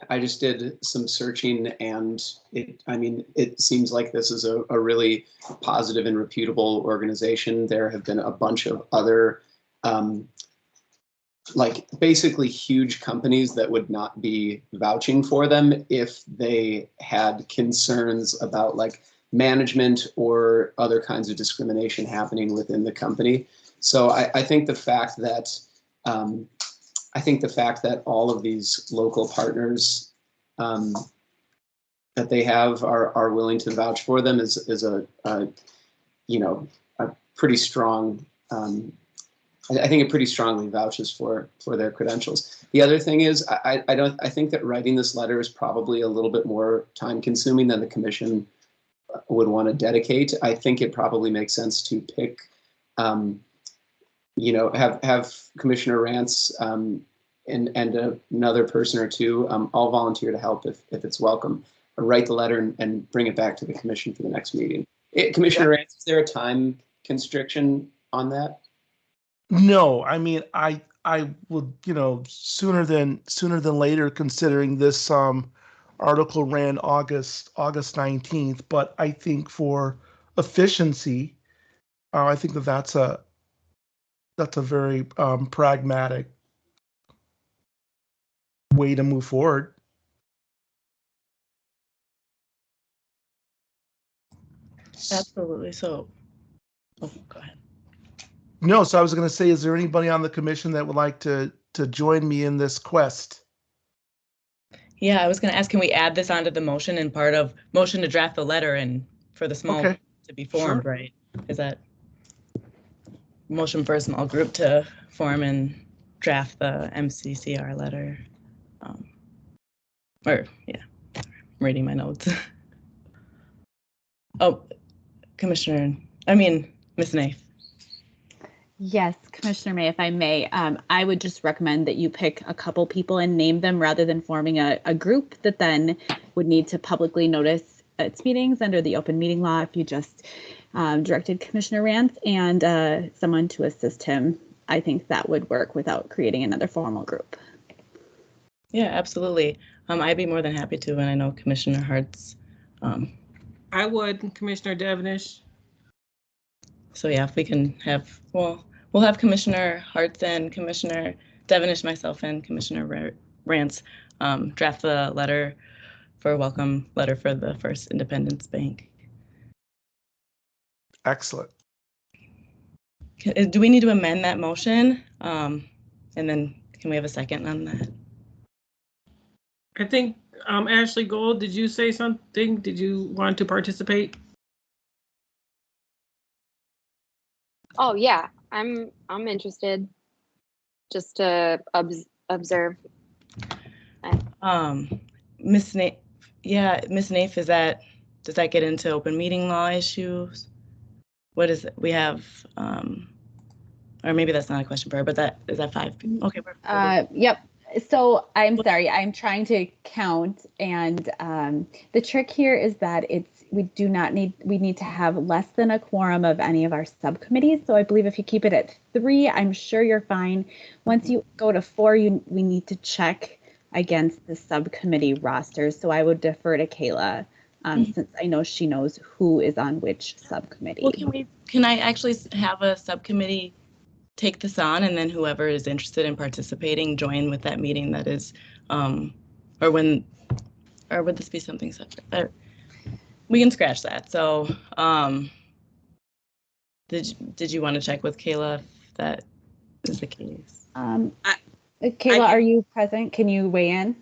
I just did some searching, and it seems like this is a really positive and reputable organization. There have been a bunch of other basically huge companies that would not be vouching for them if they had concerns about management or other kinds of discrimination happening within the company. So I think the fact that all of these local partners that they have are willing to vouch for them is a pretty strong. I think it pretty strongly vouches for their credentials. The other thing is, I think that writing this letter is probably a little bit more time consuming than the commission would want to dedicate. I think it probably makes sense to pick, have Commissioner Rance and another person or two all volunteer to help if it's welcome. Write the letter and bring it back to the commission for the next meeting. Commissioner Rance, is there a time constriction on that? No, I mean, I would, sooner than later, considering this article ran August 19th, but I think for efficiency, I think that's a very pragmatic way to move forward. Absolutely. So, go ahead. No, so I was going to say, is there anybody on the commission that would like to join me in this quest? Yeah, I was going to ask, can we add this onto the motion and part of motion to draft the letter and for the small group to be formed, sure. Right? Is that motion for a small group to form and draft the MCCR letter? I'm reading my notes. Ms. Naif. Yes, Commissioner May, if I may, I would just recommend that you pick a couple people and name them rather than forming a group that then would need to publicly notice its meetings under the open meeting law. If you just directed Commissioner Rance and someone to assist him, I think that would work without creating another formal group. Yeah, absolutely. I'd be more than happy to, and I know Commissioner Hart's. I would, Commissioner Devenish. So yeah, if we can have, we'll have Commissioner Hartz and Commissioner Devenish, myself, and Commissioner Rance draft the letter for a welcome letter for the First Independence Bank. Excellent. Do we need to amend that motion? And then can we have a second on that? I think Ashley Gold, did you say something? Did you want to participate? Oh yeah, I'm interested. Just to observe. Ms. Naif, Ms. Naif, does that get into open meeting law issues? What is it? We have, or maybe that's not a question for her, but is that 5 people? Okay. Yep. So I'm sorry, I'm trying to count, and the trick here is that we need to have less than a quorum of any of our subcommittees. So I believe if you keep it at 3, I'm sure you're fine. Once you go to 4, we need to check against the subcommittee rosters. So I would defer to Kayla, since I know she knows who is on which subcommittee. Well, can I actually have a subcommittee take this on, and then whoever is interested in participating join with that meeting that is, or would this be something separate? We can scratch that. So did you want to check with Kayla if that is the case? Kayla, are you present? Can you weigh in?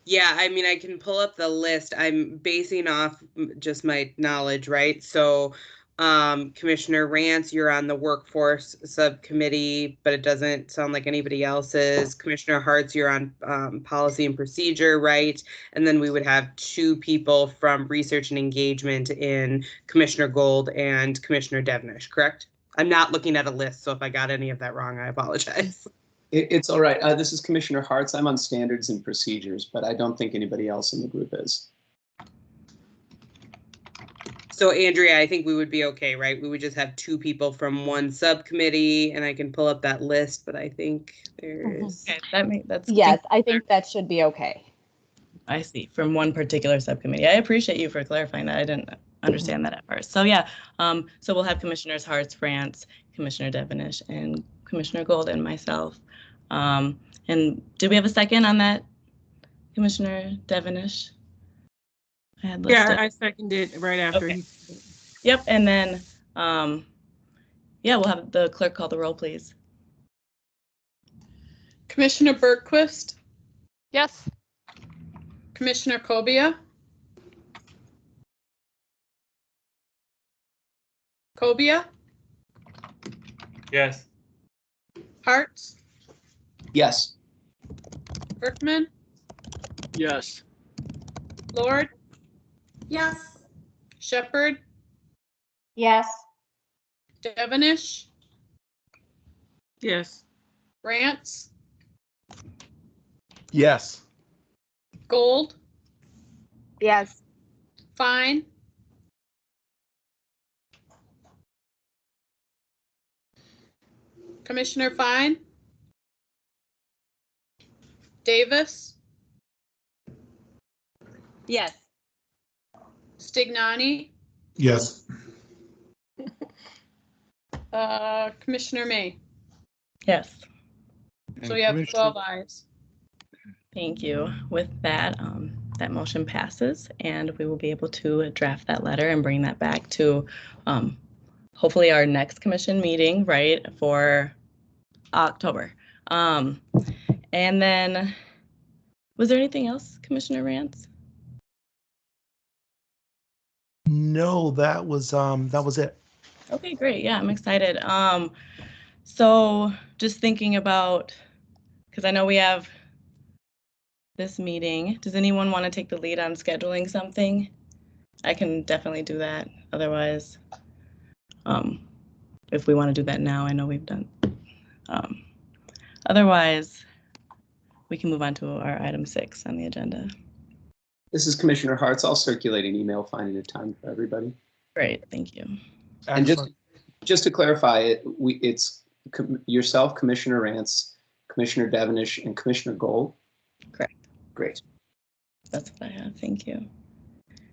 Yeah, I mean, I can pull up the list. I'm basing off just my knowledge, right? So Commissioner Rance, you're on the workforce subcommittee, but it doesn't sound like anybody else is. Commissioner Hartz, you're on policy and procedure, right? And then we would have 2 people from research and engagement in Commissioner Gold and Commissioner Devenish, correct? I'm not looking at a list, so if I got any of that wrong, I apologize. It's all right. This is Commissioner Hartz. I'm on standards and procedures, but I don't think anybody else in the group is. So Andrea, I think we would be okay, right? We would just have 2 people from one subcommittee, and I can pull up that list, but I think there's... Okay, that's yes, I think that should be okay. I see, from one particular subcommittee. I appreciate you for clarifying that. I didn't understand that at first. So yeah, so we'll have Commissioners Hartz, France, Commissioner Devenish, and Commissioner Gold, and myself. And did we have a second on that, Commissioner Devenish? Yeah, I seconded right after. Okay. Yep, and then, yeah, we'll have the clerk call the roll, please. Commissioner Bergquist, Yes. Commissioner Kobia. Kobia, Yes. Hartz, Yes. Berkman, Yes. Lord, Yes. Shepherd, Yes. Devenish, Yes. Rance, Yes. Gold, Yes. Fine, Commissioner Fine, Davis, Yes. Stignani, Yes. Commissioner May. Yes. So we have 12 ayes. Thank you. With that, that motion passes, and we will be able to draft that letter and bring that back to hopefully our next commission meeting, right, for October. And then, was there anything else, Commissioner Rance? No, that was it. Okay, great. Yeah, I'm excited. So just thinking about, because I know we have this meeting, does anyone want to take the lead on scheduling something? I can definitely do that. Otherwise, if we want to do that now, I know we've done. Otherwise, we can move on to our item 6 on the agenda. This is Commissioner Hartz. I'll circulate an email finding a time for everybody. Great, thank you. And just to clarify, it's yourself, Commissioner Rance, Commissioner Devenish, and Commissioner Gold? Correct. Great. That's what I have, thank you.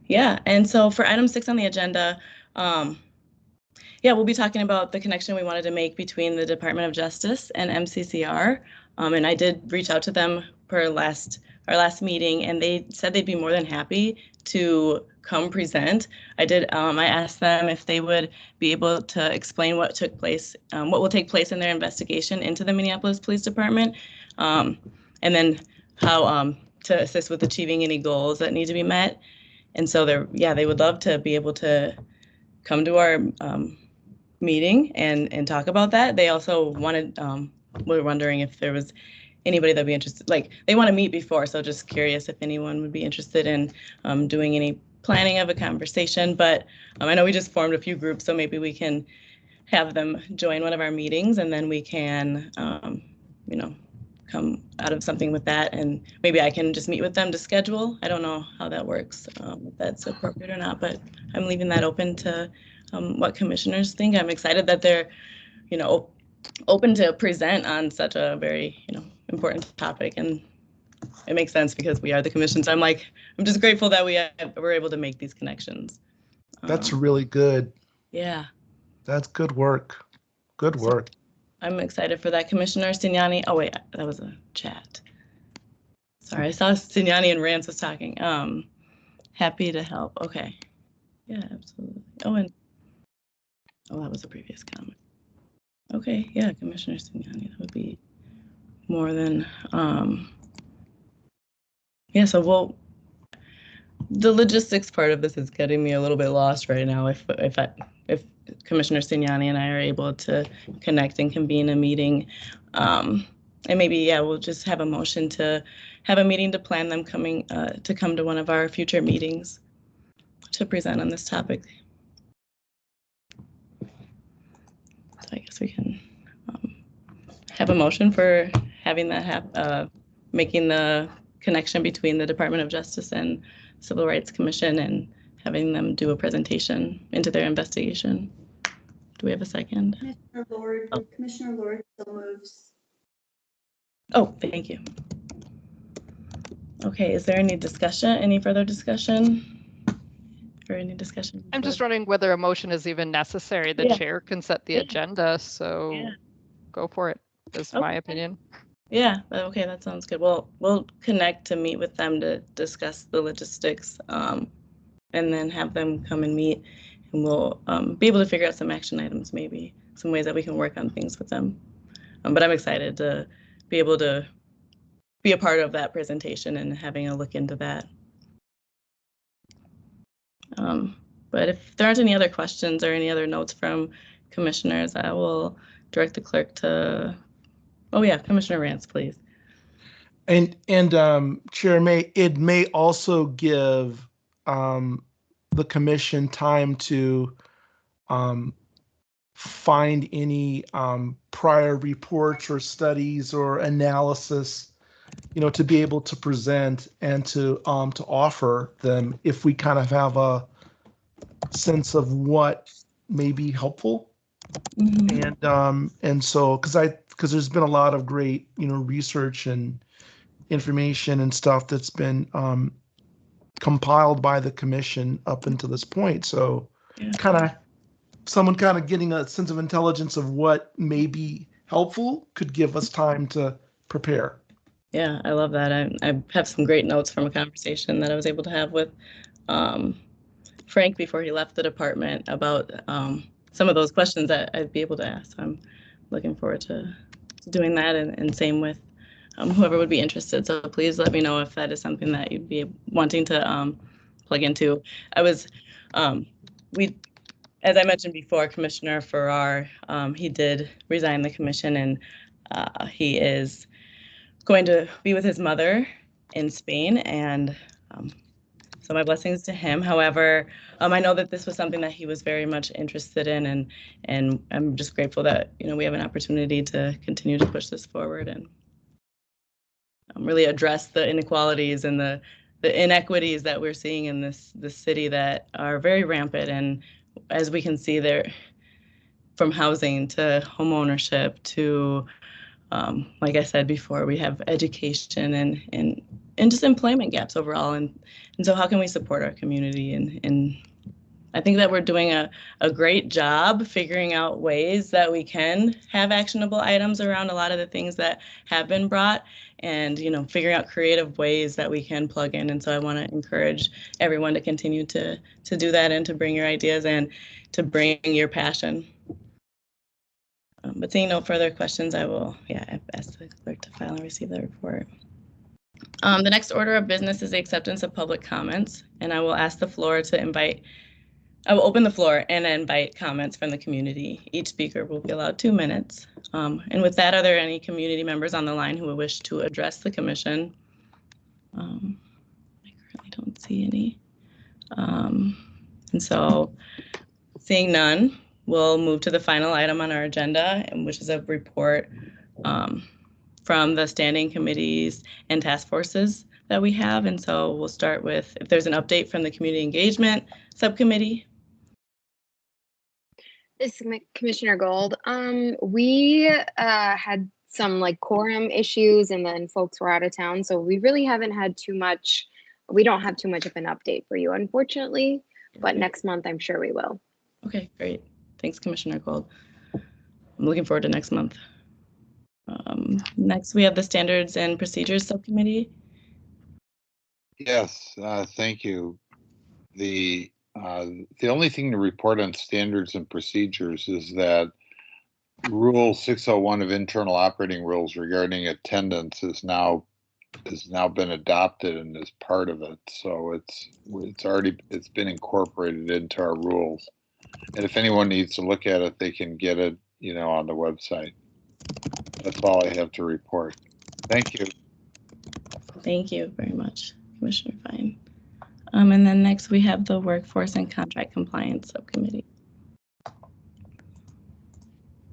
Yeah, and so for item 6 on the agenda, yeah, we'll be talking about the connection we wanted to make between the Department of Justice and MCCR. And I did reach out to them for our last meeting, and they said they'd be more than happy to come present. I asked them if they would be able to explain what took place, what will take place in their investigation into the Minneapolis Police Department, and then how to assist with achieving any goals that need to be met. And so they would love to be able to come to our meeting and talk about that. They also were wondering if there was anybody that'd be interested, like they want to meet before, so just curious if anyone would be interested in doing any planning of a conversation. But I know we just formed a few groups, so maybe we can have them join one of our meetings, and then we can, come out of something with that, and maybe I can just meet with them to schedule. I don't know how that works, if that's appropriate or not, but I'm leaving that open to what commissioners think. I'm excited that they're, open to present on such a very, important topic, and it makes sense because we are the commission. So I'm just grateful that we're able to make these connections. That's really good. Yeah. That's good work. Good work. I'm excited for that. Commissioner Signani. Oh wait, that was a chat. Sorry, I saw Signani and Rance was talking. Happy to help. Okay. Yeah, absolutely. That was a previous comment. Okay, yeah, Commissioner Signani, that would be more than, yeah, so the logistics part of this is getting me a little bit lost right now. If Commissioner Signani and I are able to connect and convene a meeting, and maybe, yeah, we'll just have a motion to have a meeting to plan them coming, to come to one of our future meetings to present on this topic. So I guess we can have a motion for having that making the connection between the Department of Justice and Civil Rights Commission and having them do a presentation into their investigation. Do we have a second? Commissioner Lord still moves. Oh, thank you. Okay, is there any further discussion? Or any discussion? I'm just wondering whether a motion is even necessary. The chair can set the agenda, so go for it, is my opinion. Yeah, okay, that sounds good. Well, we'll connect to meet with them to discuss the logistics, and then have them come and meet, and we'll be able to figure out some action items, maybe some ways that we can work on things with them. But I'm excited to be able to be a part of that presentation and having a look into that. But if there aren't any other questions or any other notes from commissioners, I will direct the clerk to, oh yeah, Commissioner Rance, please. And Chair May, it may also give the commission time to find any prior reports or studies or analysis, to be able to present and to offer them if we kind of have a sense of what may be helpful. Mm-hmm. And so because there's been a lot of great research and information and stuff that's been compiled by the commission up until this point, so someone getting a sense of intelligence of what may be helpful could give us time to prepare. Yeah, I love that. I have some great notes from a conversation that I was able to have with Frank before he left the department about some of those questions that I'd be able to ask. So I'm looking forward to doing that, and same with whoever would be interested. So please let me know if that is something that you'd be wanting to plug into. I was, as I mentioned before, Commissioner Farrar, he did resign the commission, and he is going to be with his mother in Spain, and so my blessings to him. However, I know that this was something that he was very much interested in, and I'm just grateful that we have an opportunity to continue to push this forward and really address the inequalities and the inequities that we're seeing in this city that are very rampant. And as we can see there, from housing to homeownership to like I said before, we have education and just employment gaps overall. And so how can we support our community? And I think that we're doing a great job figuring out ways that we can have actionable items around a lot of the things that have been brought, and figuring out creative ways that we can plug in. And so I want to encourage everyone to continue to do that and to bring your ideas and to bring your passion. But seeing no further questions, I will, ask the clerk to file and receive the report. The next order of business is the acceptance of public comments, and I will ask the floor to invite, I will open the floor and invite comments from the community. Each speaker will be allowed 2 minutes. And with that, are there any community members on the line who would wish to address the commission? I currently don't see any. And so seeing none, we'll move to the final item on our agenda, which is a report from the standing committees and task forces that we have. And so we'll start with if there's an update from the community engagement subcommittee. This is Commissioner Gold. We had some like quorum issues and then folks were out of town. So we really haven't had too much. We don't have too much of an update for you, unfortunately, but next month I'm sure we will. Okay, great. Thanks, Commissioner Gold. I'm looking forward to next month. Next, we have the Standards and Procedures Subcommittee. Yes, thank you. The only thing to report on standards and procedures is that Rule 601 of Internal Operating Rules regarding attendance has now been adopted and is part of it. So it's been incorporated into our rules. And if anyone needs to look at it, they can get it, on the website. That's all I have to report. Thank you. Thank you very much, Commissioner Fine. And then next we have the Workforce and Contract Compliance Subcommittee.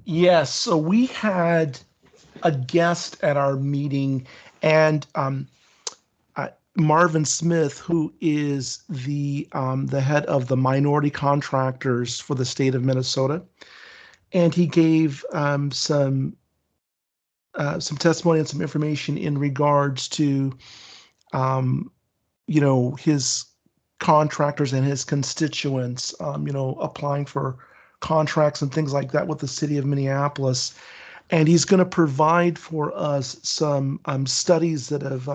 Yes, so we had a guest at our meeting, and Marvin Smith, who is the head of the minority contractors for the state of Minnesota, and he gave some testimony and some information in regards to his contractors and his constituents, applying for contracts and things like that with the city of Minneapolis. And he's going to provide for us some studies that have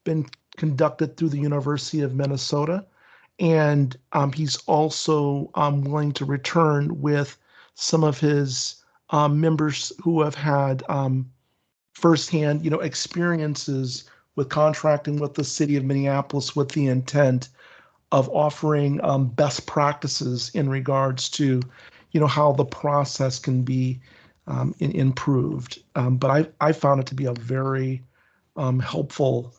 been conducted through the University of Minnesota. And he's also willing to return with some of his members who have had firsthand, experiences with contracting with the city of Minneapolis with the intent of offering best practices in regards to, how the process can be improved. But I found it to be a very helpful,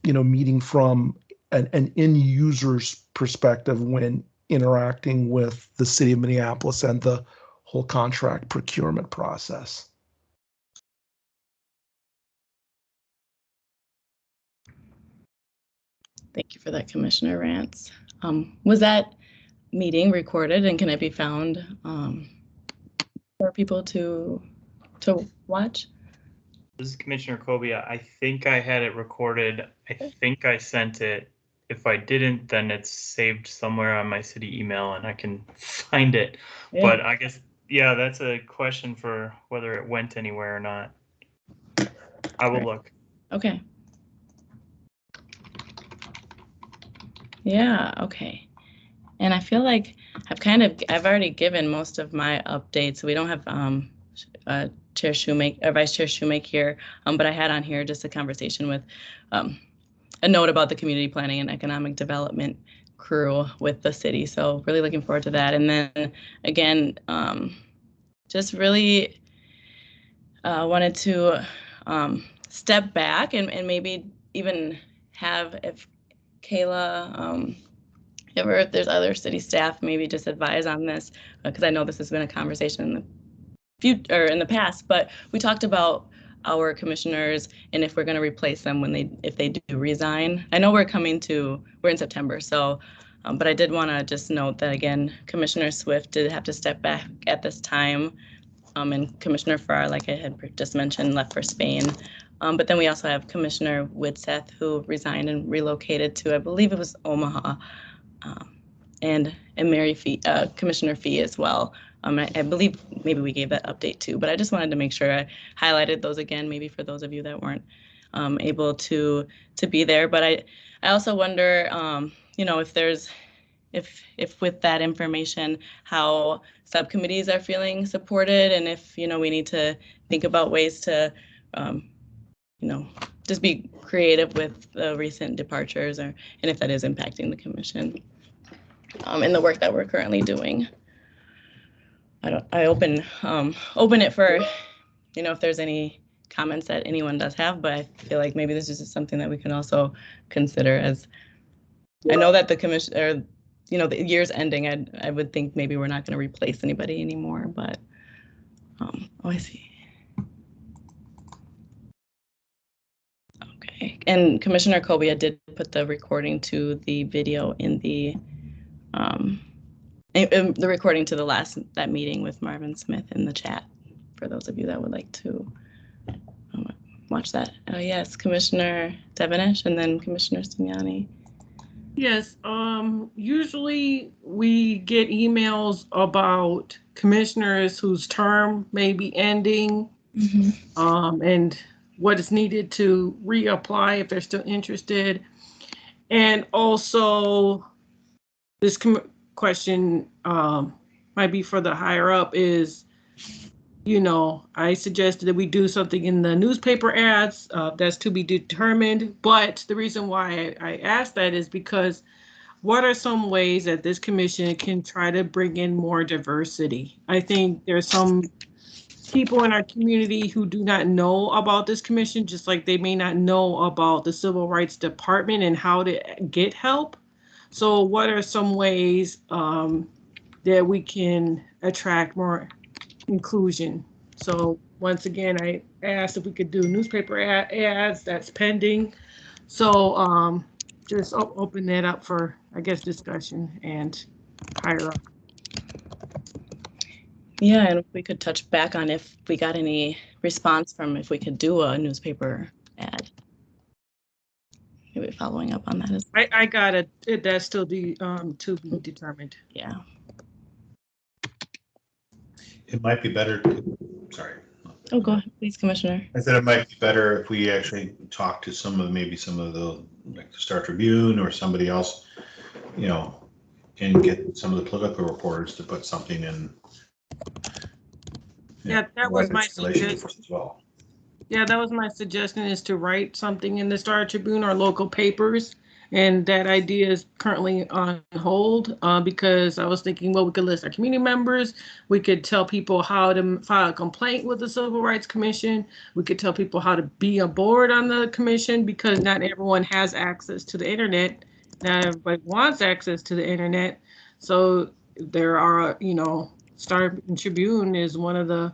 meeting from an end user's perspective when interacting with the city of Minneapolis and the whole contract procurement process. Thank you for that, Commissioner Rance. Was that meeting recorded, and can it be found for people to watch? This is Commissioner Kobia. I think I had it recorded. I think I sent it. If I didn't, then it's saved somewhere on my city email and I can find it. Yeah. But I guess, that's a question for whether it went anywhere or not. I will look. Okay. Yeah, okay. And I feel like I've already given most of my updates. We don't have Chair Shoemake, Vice Chair Shoemake here, but I had on here just a conversation with a note about the community planning and economic development crew with the city. So really looking forward to that. And then again, just really wanted to step back and maybe even have, if Kayla, if there's other city staff, maybe just advise on this, because I know this has been a conversation in the past, but we talked about our commissioners and if we're going to replace them if they do resign. I know we're in September, so but I did want to just note that again, Commissioner Swift did have to step back at this time, and Commissioner Farrar, like I had just mentioned, left for Spain. But then we also have Commissioner Widseth, who resigned and relocated to, I believe it was Omaha, and Commissioner Fee as well. I believe maybe we gave that update too, but I just wanted to make sure I highlighted those again, maybe for those of you that weren't able to be there. But I also wonder, if with that information, how subcommittees are feeling supported, and if we need to think about ways to just be creative with the recent departures, and if that is impacting the commission in the work that we're currently doing. I open it for, if there's any comments that anyone does have, but I feel like maybe this is just something that we can also consider as, I know that the commission, or, the year's ending, I would think maybe we're not going to replace anybody anymore, but, I see. and Commissioner Kobia did put the recording to the video in the recording to that meeting with Marvin Smith in the chat, for those of you that would like to watch that. Yes, Commissioner Devenish and then Commissioner Signani. Yes, usually we get emails about commissioners whose term may be ending, and what is needed to reapply if they're still interested. And also, this question might be for the higher up is, you know, I suggested that we do something in the newspaper ads. That's to be determined. But the reason why I asked that is because what are some ways that this commission can try to bring in more diversity? I think there's some people in our community who do not know about this commission, just like they may not know about the Civil Rights Department and how to get help. So what are some ways that we can attract more inclusion? So once again, I asked if we could do newspaper ads. That's pending. So just open that up for, I guess, discussion and higher up. Yeah, and if we could touch back on if we got any response from if we could do a newspaper ad. Maybe following up on that as well. I got it. That's still to be determined. Yeah. It might be better. Sorry. Oh, go ahead, please, Commissioner. I said it might be better if we actually talk to maybe some of the, like the Star Tribune or somebody else, you know, and get some of the political reporters to put something in. Yeah, that was my suggestion as well. Yeah, that was my suggestion, is to write something in the Star Tribune or local papers. And that idea is currently on hold because I was thinking, well, we could list our community members. We could tell people how to file a complaint with the Civil Rights Commission. We could tell people how to be aboard on the commission, because not everyone has access to the internet. Not everybody wants access to the internet. So there are, you know, Star Tribune is one of the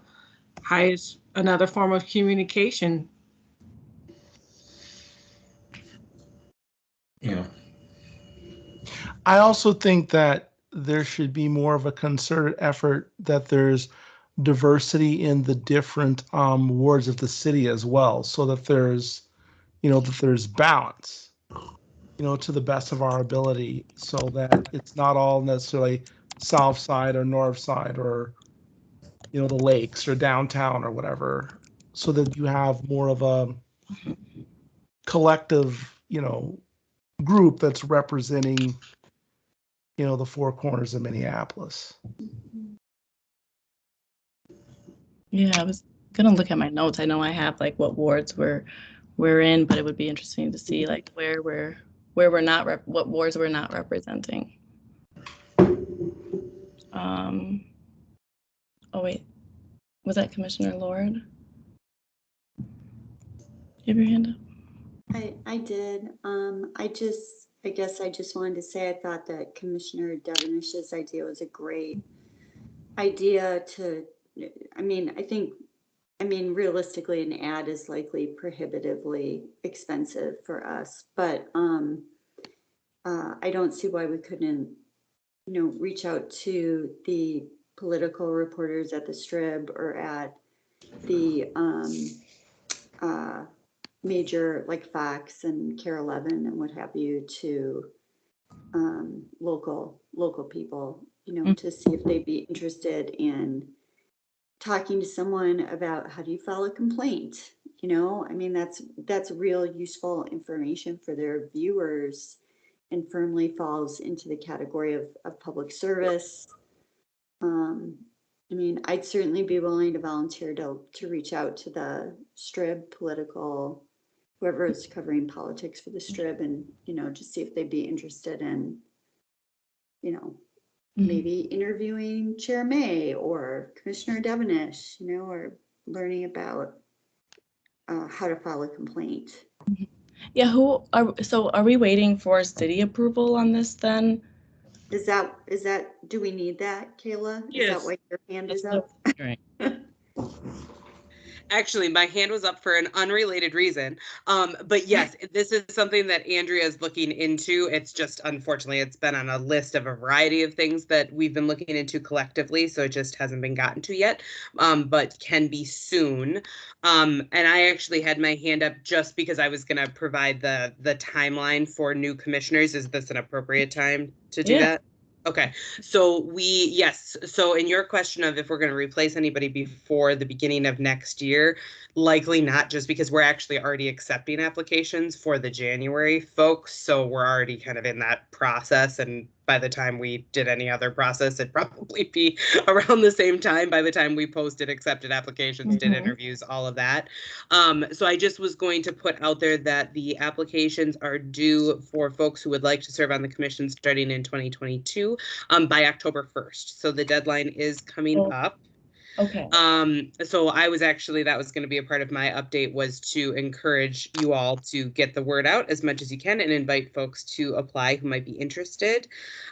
highest, another form of communication. Yeah. I also think that there should be more of a concerted effort that there's diversity in the different wards of the city as well, so that there's, you know, that there's balance, you know, to the best of our ability, so that it's not all necessarily south side or north side or, you know, the lakes or downtown or whatever, so that you have more of a collective, you know, group that's representing, you know, the four corners of Minneapolis. Yeah, I was gonna look at my notes. I know I have like what wards we're in, but it would be interesting to see like where we're not what wards we're not representing. Oh wait, was that Commissioner Lord? You have your hand up? I did. I guess I just wanted to say I thought that Commissioner Devenish's idea was a great idea to, I mean, realistically, an ad is likely prohibitively expensive for us, but I don't see why we couldn't, you know, reach out to the political reporters at the Strib or at the major, like Fox and Care 11 and what have you, to local people, you know, to see if they'd be interested in talking to someone about how do you file a complaint. You know, I mean, that's real useful information for their viewers and firmly falls into the category of public service. I mean, I'd certainly be willing to volunteer to reach out to the Strib political, whoever is covering politics for the Strib, and, you know, just see if they'd be interested in, you know, maybe interviewing Chair May or Commissioner Devenish, you know, or learning about how to file a complaint. Yeah, are we waiting for city approval on this then? Is that, do we need that, Kayla? Yes. Is that why your hand is up? Right. Actually, my hand was up for an unrelated reason. But yes, this is something that Andrea is looking into. It's just, unfortunately, it's been on a list of a variety of things that we've been looking into collectively, so it just hasn't been gotten to yet, but can be soon. And I actually had my hand up just because I was going to provide the timeline for new commissioners. Is this an appropriate time to do that? Okay, so yes, so in your question of if we're going to replace anybody before the beginning of next year, likely not, just because we're actually already accepting applications for the January folks. So we're already kind of in that process. And by the time we did any other process, it'd probably be around the same time by the time we posted accepted applications, did interviews, all of that. So I just was going to put out there that the applications are due for folks who would like to serve on the commission starting in 2022 by October 1st. So the deadline is coming up. Okay. So I was actually, that was going to be a part of my update, was to encourage you all to get the word out as much as you can and invite folks to apply who might be interested.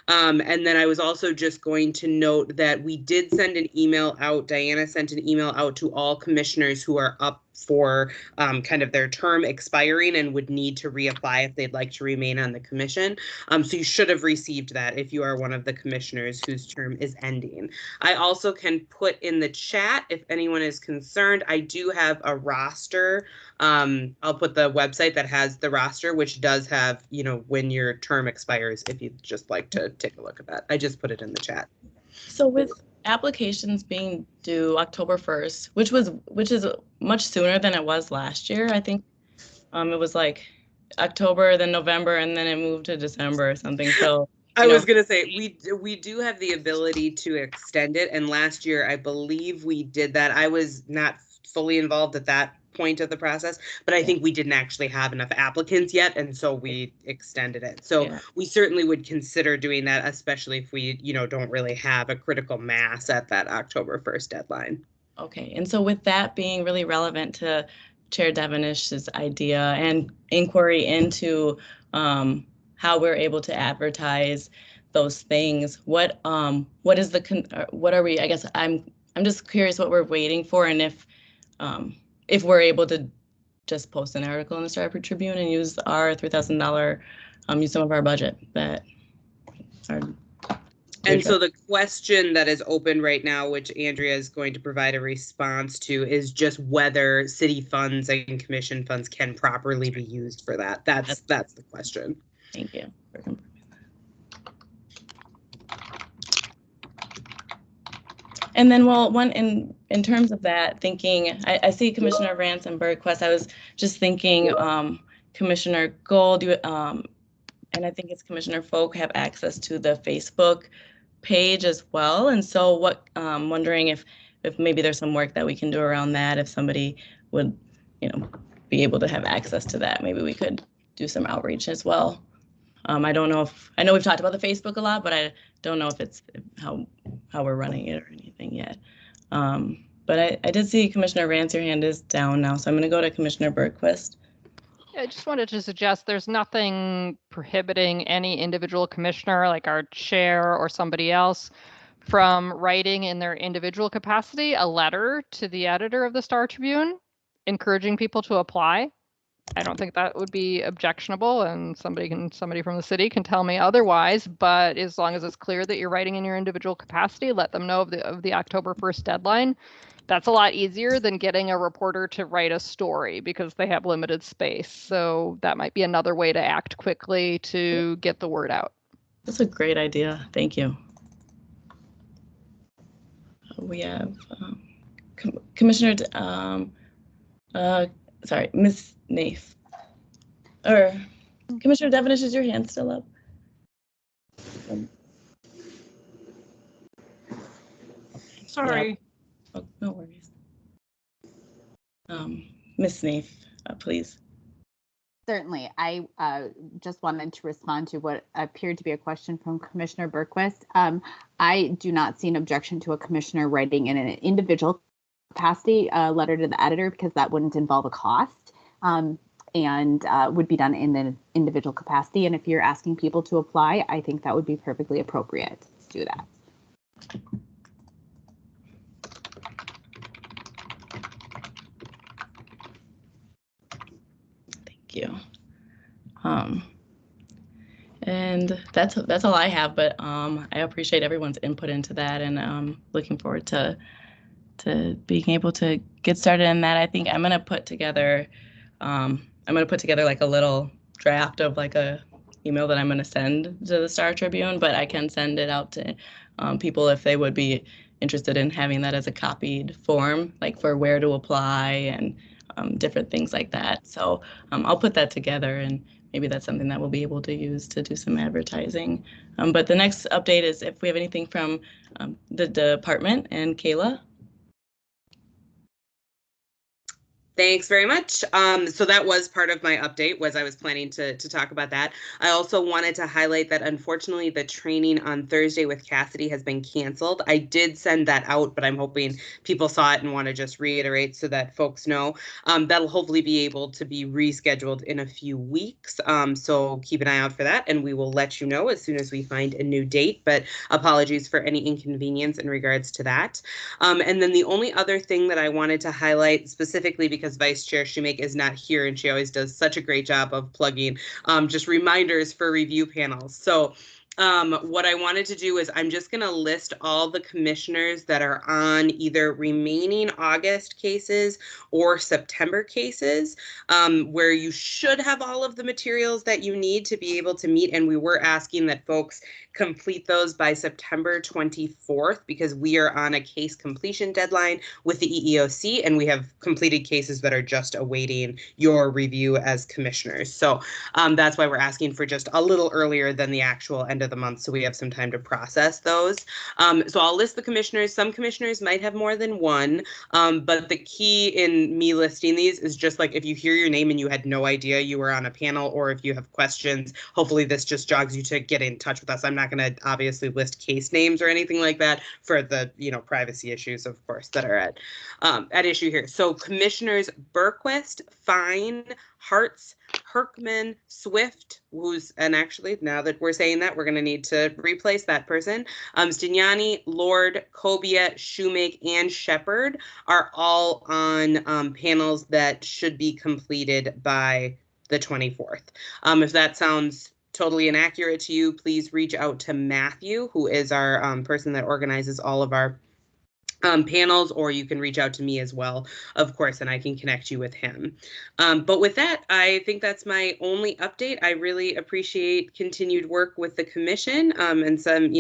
And then I was also just going to note that we did send an email out. Diana sent an email out to all commissioners who are up for kind of their term expiring and would need to reapply if they'd like to remain on the commission. So you should have received that if you are one of the commissioners whose term is ending. I also can put in the chat, if anyone is concerned, I do have a roster. I'll put the website that has the roster, which does have, you know, when your term expires, if you'd just like to take a look at that. I just put it in the chat. So with applications being due October 1st, which is much sooner than it was last year. I think it was like October, then November, and then it moved to December or something. So I was going to say, we do have the ability to extend it. And last year, I believe we did that. I was not fully involved at that point of the process, but I think we didn't actually have enough applicants yet, and so we extended it. So we certainly would consider doing that, especially if we, you know, don't really have a critical mass at that October 1st deadline. Okay, and so with that being really relevant to Chair Devenish's idea and inquiry into how we're able to advertise those things, what is what are we? I guess I'm just curious what we're waiting for, and if we're able to just post an article in the Star Tribune and use our $3,000, use some of our budget that are. And so the question that is open right now, which Andrea is going to provide a response to, is just whether city funds and commission funds can properly be used for that. That's the question. Thank you. And then, well, one in terms of that, thinking, I see Commissioner Rance and Bergquist. I was just thinking, Commissioner Gold, and I think it's Commissioner Folk have access to the Facebook page as well. And so, wondering if maybe there's some work that we can do around that. If somebody would, you know, be able to have access to that, maybe we could do some outreach as well. I don't know if, I know we've talked about the Facebook a lot, but I don't know if it's how we're running it or anything yet. But I did see Commissioner Rance, your hand is down now, so I'm going to go to Commissioner Bergquist. I just wanted to suggest there's nothing prohibiting any individual commissioner, like our chair or somebody else, from writing in their individual capacity a letter to the editor of the Star Tribune, encouraging people to apply. I don't think that would be objectionable, and somebody from the city can tell me otherwise, but as long as it's clear that you're writing in your individual capacity, let them know of the October 1st deadline. That's a lot easier than getting a reporter to write a story because they have limited space. So that might be another way to act quickly to get the word out. That's a great idea. Thank you. We have Commissioner, sorry, Ms. Naif. Or Commissioner Devenish, is your hand still up? Sorry. Yeah. Oh, no worries. Ms. Naif, please. Certainly. I just wanted to respond to what appeared to be a question from Commissioner Bergquist. I do not see an objection to a commissioner writing in an individual capacity letter to the editor, because that wouldn't involve a cost and would be done in the individual capacity. And if you're asking people to apply, I think that would be perfectly appropriate to do that. you. And that's all I have, but I appreciate everyone's input into that, and looking forward to being able to get started in that. I think I'm gonna put together like a little draft of like a email that I'm gonna send to the Star Tribune, but I can send it out to people if they would be interested in having that as a copied form, like for where to apply and different things like that. So I'll put that together, and maybe that's something that we'll be able to use to do some advertising. But the next update is if we have anything from the department, and Kayla. Thanks very much. So that was part of my update, was I was planning to talk about that. I also wanted to highlight that unfortunately the training on Thursday with Cassidy has been canceled. I did send that out, but I'm hoping people saw it and want to just reiterate so that folks know. That'll hopefully be able to be rescheduled in a few weeks. So keep an eye out for that, and we will let you know as soon as we find a new date, but apologies for any inconvenience in regards to that. And then the only other thing that I wanted to highlight specifically, because Vice Chair Shoemake is not here and she always does such a great job of plugging just reminders for review panels. So what I wanted to do is I'm just going to list all the commissioners that are on either remaining August cases or September cases, where you should have all of the materials that you need to be able to meet. And we were asking that folks complete those by September 24th, because we are on a case completion deadline with the EEOC, and we have completed cases that are just awaiting your review as commissioners. So that's why we're asking for just a little earlier than the actual end of the month, so we have some time to process those. So I'll list the commissioners. Some commissioners might have more than one, but the key in me listing these is just like if you hear your name and you had no idea you were on a panel, or if you have questions, hopefully this just jogs you to get in touch with us. I'm not going to obviously list case names or anything like that for the privacy issues, of course, that are at issue here. So Commissioners Berquist, Fine, Hartz, Herkman, Swift, and actually now that we're saying that, we're going to need to replace that person. Stignani, Lord, Kobia, Shoemake, and Shepard are all on panels that should be completed by the 24th. If that sounds totally inaccurate to you, please reach out to Matthew, who is our person that organizes all of our panels, or you can reach out to me as well, of course, and I can connect you with him. But with that, I think that's my only update. I really appreciate continued work with the commission and some,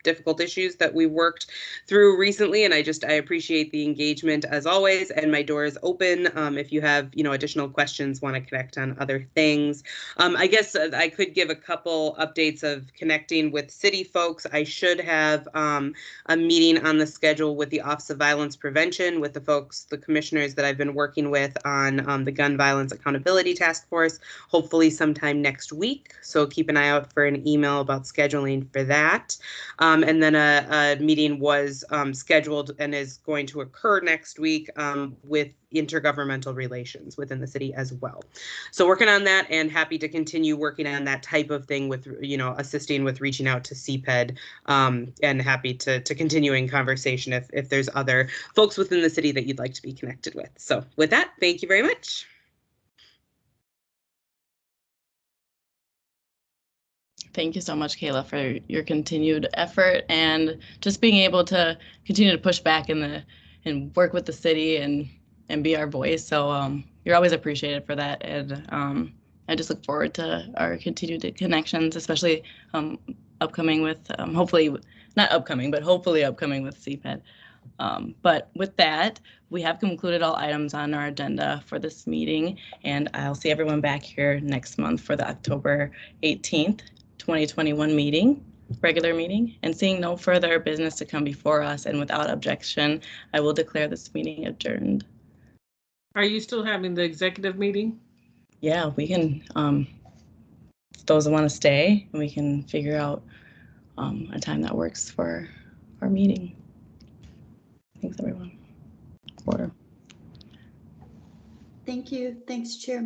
difficult issues that we worked through recently, and I appreciate the engagement as always, and my door is open if you have additional questions, want to connect on other things. I guess I could give a couple updates of connecting with city folks. I should have a meeting on the schedule with the Office of Violence Prevention with the commissioners that I've been working with on the Gun Violence Accountability Task Force, hopefully sometime next week. So keep an eye out for an email about scheduling for that. And then a meeting was scheduled and is going to occur next week with intergovernmental relations within the city as well. So working on that, and happy to continue working on that type of thing with, assisting with reaching out to CPED, and happy to continue in conversation if there's other folks within the city that you'd like to be connected with. So with that, thank you very much. Thank you so much, Kayla, for your continued effort and just being able to continue to push back and work with the city and be our voice. So you're always appreciated for that. And I just look forward to our continued connections, especially upcoming with, hopefully upcoming with CPED. But with that, we have concluded all items on our agenda for this meeting, and I'll see everyone back here next month for the October 18th, 2021 regular meeting. And seeing no further business to come before us and without objection, I will declare this meeting adjourned. Are you still having the executive meeting? Yeah, we can, those that want to stay, and we can figure out a time that works for our meeting. Thanks, everyone. Order. Thank you. Thanks, Chairman.